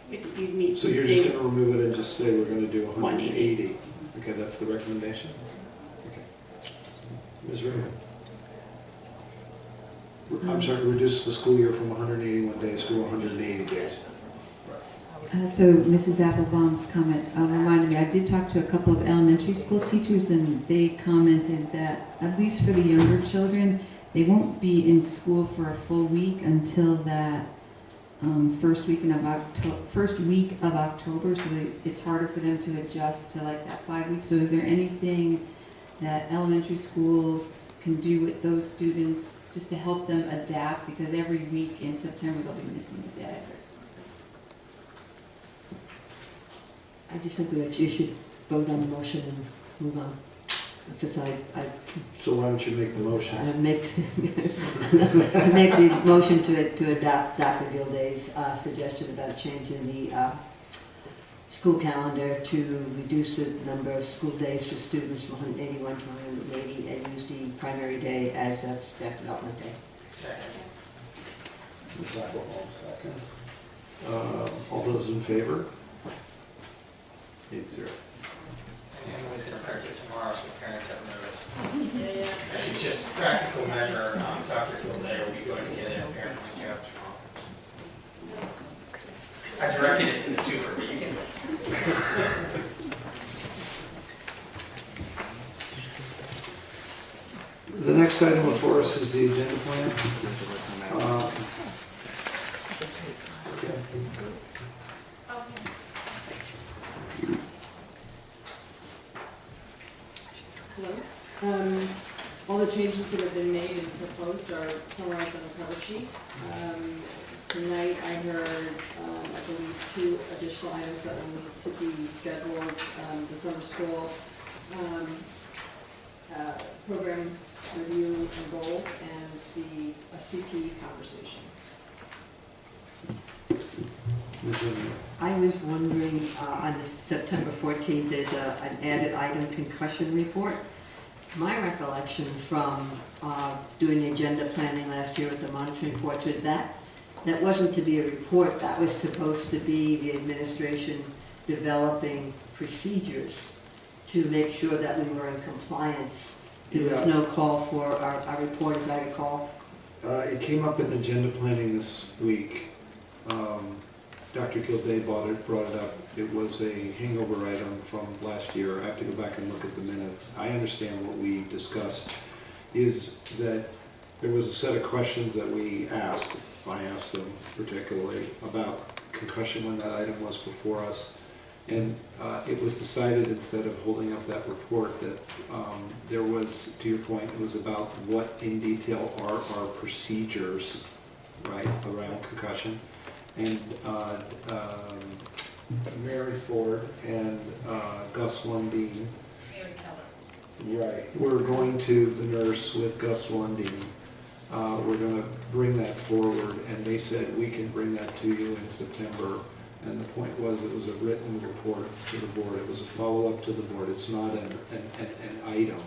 you meet. So you're just going to remove it and just say we're going to do 180? Okay, that's the recommendation? Okay. Ms. Raymond? I'm sorry, reduce the school year from 181 days to 180 days. So Mrs. Applebaum's comment reminded me, I did talk to a couple of elementary school teachers, and they commented that, at least for the younger children, they won't be in school for a full week until that first week of October, so it's harder for them to adjust to like that 5 weeks. So is there anything that elementary schools can do with those students just to help them adapt? Because every week in September they'll be missing a day. I just think you should vote on the motion and move on. Because So why don't you make the motion? I make the motion to adopt Dr. Gilday's suggestion about changing the school calendar to reduce the number of school days for students from 181 to 180 and use the primary day as a staff development day. Second. Ms. Applebaum seconds. All those in favor? 8-0. And Emily's going to print it tomorrow so parents have notice. And it's just practical measure, Dr. Gilday will be going to get it apparently tomorrow. I directed it to the super, but you can. The next item before us is the agenda plan. Hello. All the changes that have been made and proposed are summarized on the cover sheet. Tonight I heard, I believe, 2 additional items that will need to be scheduled. The summer school program review and goals, and the CTE conversation. I was wondering, on September 14th, there's an added item, concussion report. My recollection from doing the agenda planning last year with the monitoring portrait, that wasn't to be a report, that was supposed to be the administration developing procedures to make sure that we were in compliance. There was no call for our report, as I recall. It came up in agenda planning this week. Dr. Gilday brought it up. It was a hangover item from last year. I have to go back and look at the minutes. I understand what we discussed is that there was a set of questions that we asked. I asked them particularly about concussion when that item was before us. And it was decided, instead of holding up that report, that there was, to your point, it was about what in detail are our procedures, right, around concussion. And Mary Ford and Gus Lundeen, right, we're going to the nurse with Gus Lundeen. We're going to bring that forward, and they said we can bring that to you in September. And the point was, it was a written report to the board. It was a follow-up to the board. It's not an item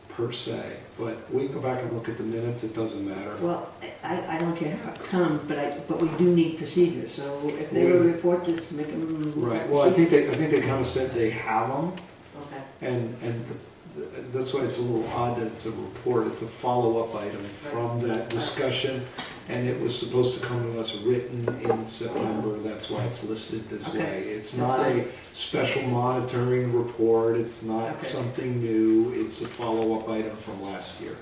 per se. But we can go back and look at the minutes. It doesn't matter. Well, I don't care how it comes, but we do need procedures. So if they were a report, just make them. Right. Well, I think they kind of said they have them. Okay. And that's why it's a little odd that it's a report. It's a follow-up item from that discussion, and it was supposed to come to us written in September. That's why it's listed this way. It's not a special monitoring report. It's not something new. It's a follow-up item from last year.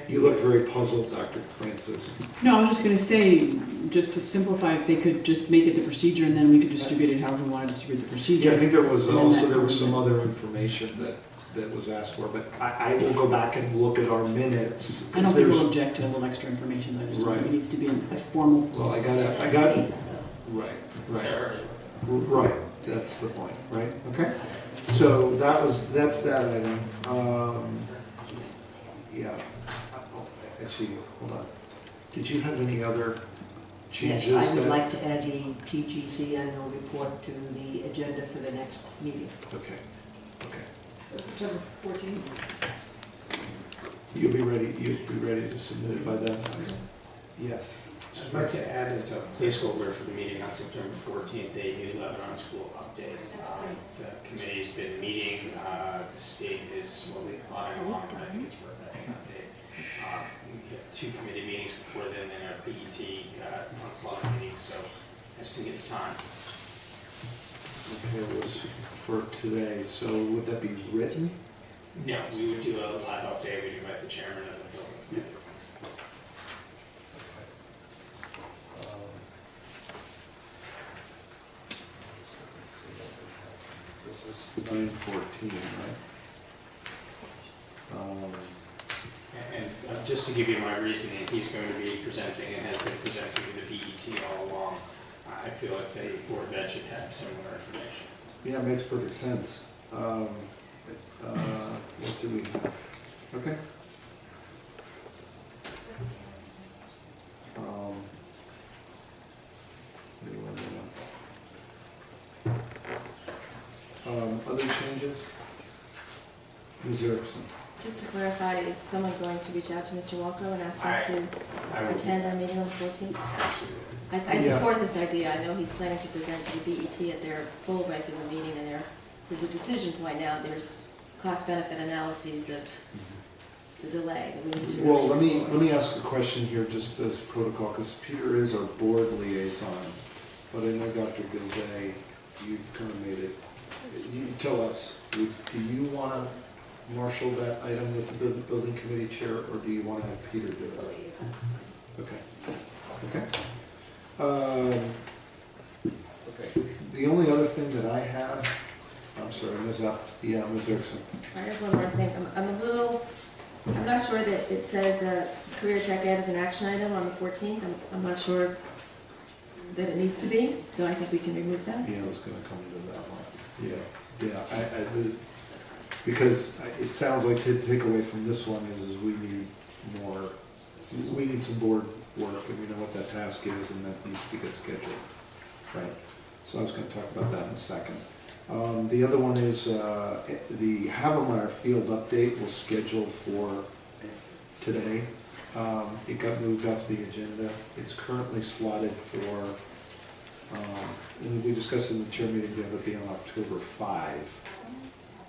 You look very puzzled, Dr. Francis. No, I was just going to say, just to simplify, if they could just make it the procedure and then we could distribute it however we want to distribute the procedure. Yeah, I think there was also, there was some other information that was asked for, but I will go back and look at our minutes. I don't think we'll object to a little extra information, I just don't think it needs to be a formal. Well, right, that's the point, right, okay? So that's that item. Yeah, actually, hold on. Did you have any other changes? Yes, I would like to add the PGC annual report to the agenda for the next meeting. Okay, okay. So September 14th. You'll be ready to submit it by then? Yes. I'd like to add as a placeholder for the meeting on September 14th, a new Lebanon school update. The committee's been meeting, the state is slowly plodding along, and I think it's worth having an update. We have 2 committee meetings before then, and our PET onslaught meeting, so I just think it's time. Okay, it was for today, so would that be written? No, we would do a live update, we invite the chairman of the building committee. This is 9:14, right? And just to give you my reasoning, he's going to be presenting and has been presenting to the PET all along. I feel like the Board of Ed should have similar information. Yeah, it makes perfect sense. What do we have? Okay. Other changes? Ms. Erickson. Just to clarify, is someone going to reach out to Mr. Walco and ask him to attend our meeting on the 14th? Absolutely. I support this idea. I know he's planning to present to the BET at their full regular meeting, and there's a decision point now. There's cost-benefit analyses of the delay that we need to Well, really let me ask a question here, just as protocol, because Peter is our board liaison, but I know Dr. Gilday, you've kind of made it. You tell us, do you want to marshal that item with the building committee chair, or do you want to have Peter do it? Okay. Okay. Okay. The only other thing that I have, I'm sorry, Ms. Erickson. I have one more thing. I'm not sure that it says career tech ed as an action item on the 14th. I'm not sure that it needs to be, so I think we can remove that. Yeah, I was going to come to that one. Yeah. Because it sounds like the takeaway from this one is we need some board work, and we know what that task is, and that needs to get scheduled, right? So I was going to talk about that in a second. The other one is the Havemeyer Field update was scheduled for today. It got moved off the agenda. It's currently slotted for, we discussed in the chair meeting, the other be on October 5.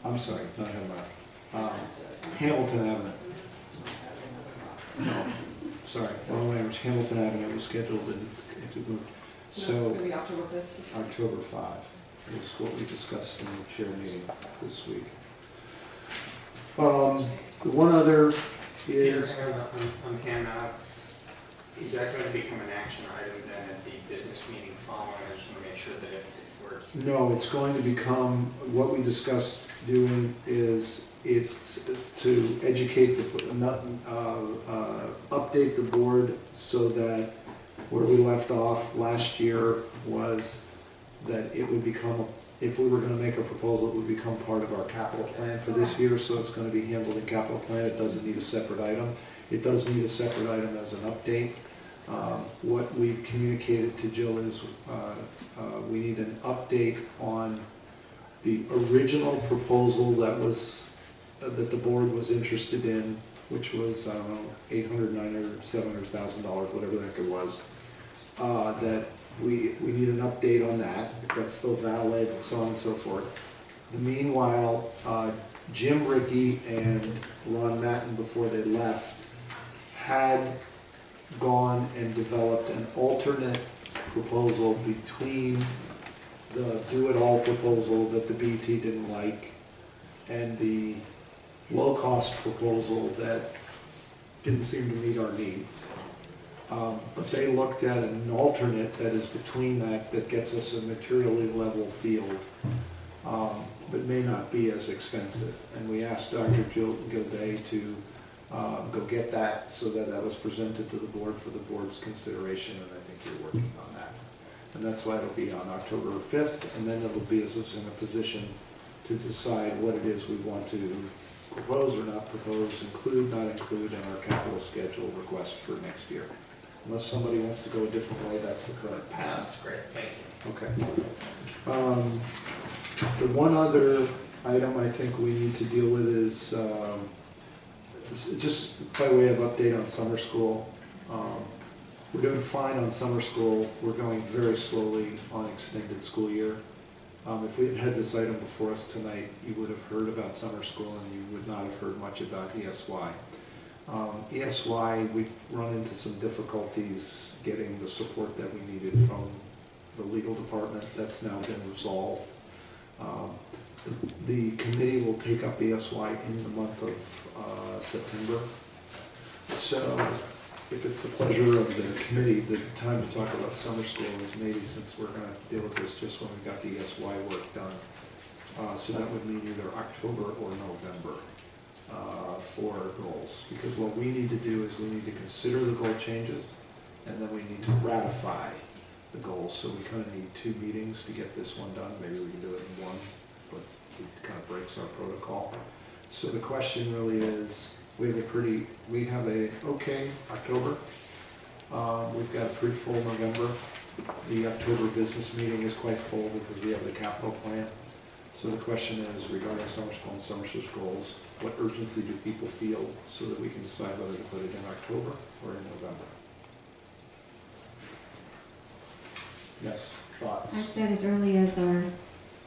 I'm sorry, not Havemeyer. Hamilton Avenue. No, sorry, wrong language. Hamilton Avenue was scheduled and it moved. So, It's gonna be October 5th. October 5 is what we discussed in the chair meeting this week. The one other Peter, is, hang on Hannah, is that going to become an action item then at the business meeting following? I just want to make sure that if we're... no, it's going to become, what we discussed doing is it's to educate update the board so that where we left off last year was that it would become, if we were going to make a proposal, it would become part of our capital plan for this year, so it's going to be handled in capital plan. It doesn't need a separate item. It does need a separate item as an update. What we've communicated to Jill is we need an update on the original proposal that was that the board was interested in, which was, I don't know, $800,000, $900,000, $700,000, whatever the heck it was. That we need an update on that, if that's still valid, and so on and so forth. Meanwhile, Jim Rickey and Ron Matten, before they left, had gone and developed an alternate proposal between the do-it-all proposal that the BT didn't like and the low-cost proposal that didn't seem to meet our needs. But they looked at an alternate that is between that gets us a materially level field, but may not be as expensive. And we asked Dr. Jill Gilday to go get that so that that was presented to the board for the board's consideration, and I think you're working on that. And that's why it'll be on October 5th, and then it'll be us in a position to decide what it is we want to propose or not propose, include, not include in our capital schedule request for next year. Unless somebody wants to go a different way, that's the current path. That's great, thank you. Okay. The one other item I think we need to deal with is just by way of update on summer school. We're doing fine on summer school. We're going very slowly on extended school year. If we had had this item before us tonight, you would have heard about summer school and you would not have heard much about ESY. ESY, we've run into some difficulties getting the support that we needed from the legal department. That's now been resolved. The committee will take up ESY in the month of September. So if it's the pleasure of the committee, the time to talk about summer school is maybe, since we're going to deal with this just when we got the ESY work done. So that would mean either October or November for goals. Because what we need to do is we need to consider the goal changes, and then we need to ratify the goals. So we kind of need 2 meetings to get this one done. Maybe we can do it in one, but it kind of breaks our protocol. So the question really is, we have a okay October. We've got a pretty full November. The October business meeting is quite full because we have the capital plan. So the question is, regarding summer school and summer school goals, what urgency do people feel so that we can decide whether to put it in October or in November? Yes, thoughts? I said as early as our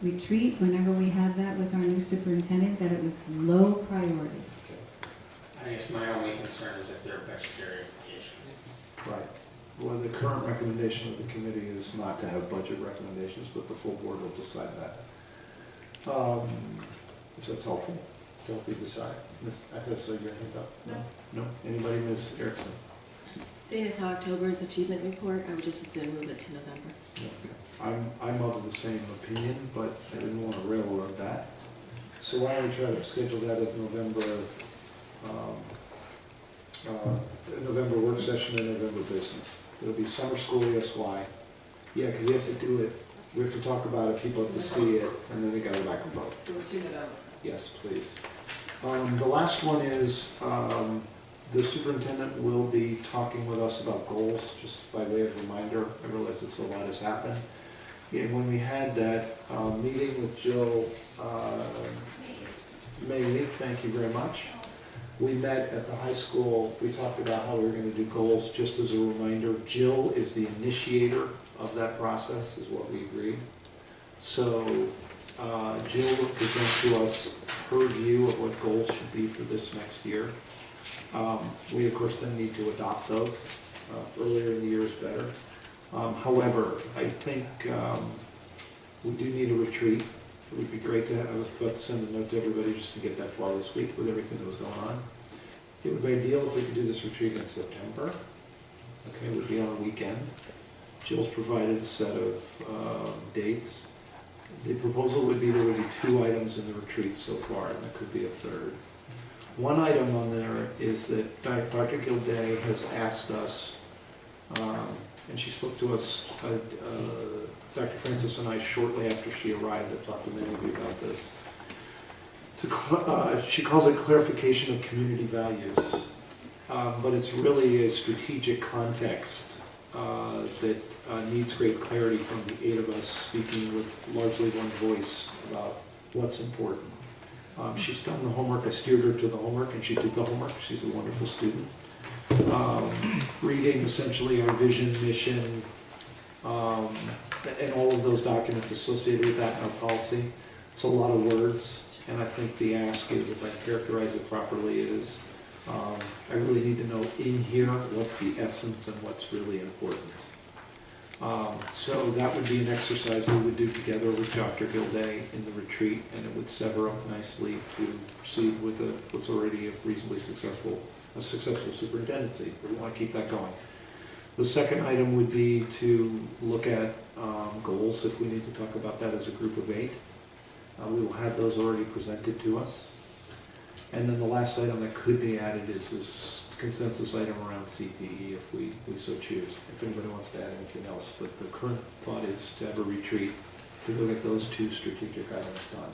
retreat, whenever we had that with our new superintendent, that it was low priority. I guess my only concern is if there are budgetary implications. Right. Well, the current recommendation of the committee is not to have budget recommendations, but the full board will decide that. If that's helpful, don't we decide? I thought I saw your hand up. No. No? Anybody? Ms. Erickson? Seeing as how October's achievement report, I would just assume move it to November. I'm of the same opinion, but I didn't want to railroad that. So why don't we try to schedule that at November work session and November business. It'll be summer school ESY. Yeah, because you have to do it, we have to talk about it, people have to see it, and then we got to go back and vote. So we're 2 November. Yes, please. The last one is, the superintendent will be talking with us about goals, just by way of reminder. I realize it's a lot has happened. And when we had that meeting with Jill Maylee, thank you very much. We met at the high school. We talked about how we were going to do goals. Just as a reminder, Jill is the initiator of that process, is what we agreed. So Jill will present to us her view of what goals should be for this next year. We, of course, then need to adopt those. Earlier in the year is better. However, I think we do need a retreat. It would be great to have, I was about to send a note to everybody just to get that far this week with everything that was going on. It would be ideal if we could do this retreat in September. Okay, it would be on a weekend. Jill's provided a set of dates. The proposal would be there would be 2 items in the retreat so far, and there could be a third. One item on there is that Dr. Gilday has asked us, and she spoke to us, Dr. Francis and I, shortly after she arrived. I talked to many of you about this. She calls it clarification of community values, but it's really a strategic context that needs great clarity from the 8 of us speaking with largely one voice about what's important. She's done the homework. I steered her to the homework, and she did the homework. She's a wonderful student. Reading essentially our vision, mission, and all of those documents associated with that in our policy. It's a lot of words, and I think the ask is, if I characterize it properly, is I really need to know in here what's the essence and what's really important. So that would be an exercise we would do together with Dr. Gilday in the retreat, and it would set her up nicely to proceed with what's already a reasonably successful superintendency. We want to keep that going. The second item would be to look at goals, if we need to talk about that as a group of 8. We will have those already presented to us. And then the last item that could be added is this consensus item around CTE, if we so choose, if anybody wants to add anything else. But the current thought is to have a retreat to go get those 2 strategic items done.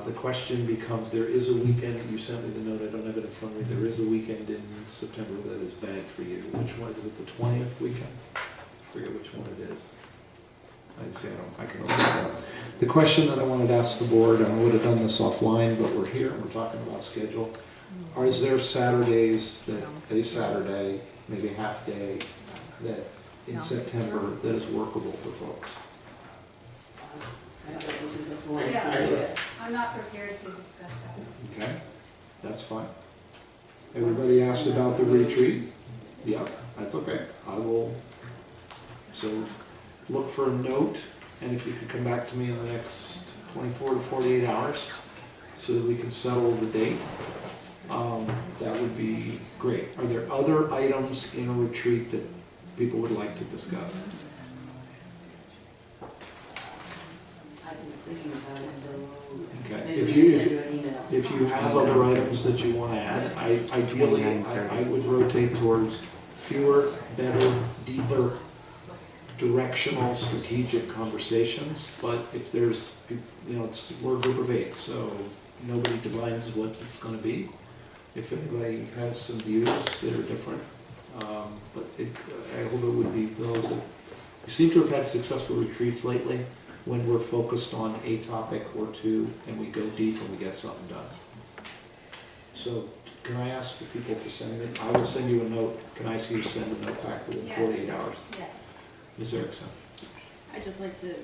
The question becomes, there is a weekend, you sent me the note, I don't have it in front of me, there is a weekend in September that is bagged for you. Which one, is it the 20th weekend? I forget which one it is. I can open it up. The question that I wanted to ask the board, and I would have done this offline, but we're here and we're talking about schedule. Is there Saturdays, a Saturday, maybe a half day, that in September that is workable for folks? I'm not prepared to discuss that. Okay, that's fine. Everybody asked about the retreat? Yeah, that's okay. I will, so look for a note, and if you could come back to me in the next 24 to 48 hours so that we can settle the date, that would be great. Are there other items in a retreat that people would like to discuss? Okay. If you have other items that you want to add, ideally I would rotate towards fewer, better, deeper, directional, strategic conversations. But if there's, we're a group of 8, so nobody defines what it's going to be. If anybody has some views that are different, but I hope it would be those that we seem to have had successful retreats lately, when we're focused on a topic or 2 and we go deep and we get something done. So can I ask for people to send it? I will send you a note. Can I ask you to send a note back within 48 hours? Yes. Ms. Erickson? I'd just like to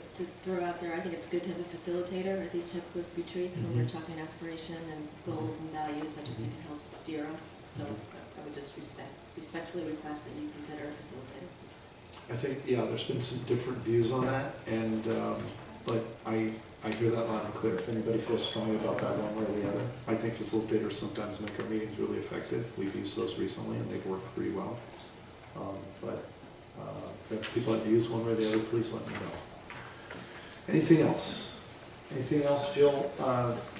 throw out there, I think it's good to have a facilitator at these type of retreats when we're talking aspiration and goals and values. I just think it helps steer us. So I would just respectfully request that you consider a facilitator. I think, yeah, there's been some different views on that, and but I hear that loud and clear. If anybody feels strongly about that one way or the other, I think facilitators sometimes make our meetings really effective. We've used those recently, and they've worked pretty well. But if people have views one way or the other, please let me know. Anything else? Anything else, Jill?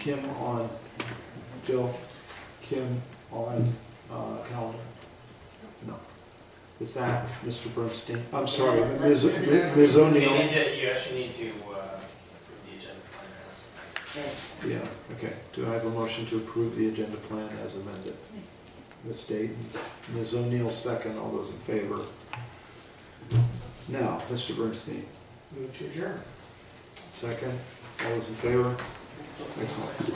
Kim on calendar? No. Is that Mr. Bernstein? I'm sorry, Ms. O'Neill. You actually need to approve the agenda plan as. Yeah, okay. Do I have a motion to approve the agenda plan as amended? Yes. Ms. Dayton, Ms. O'Neill second. All those in favor? Now, Mr. Bernstein. Move to adjourn. Second. All those in favor? Excellent.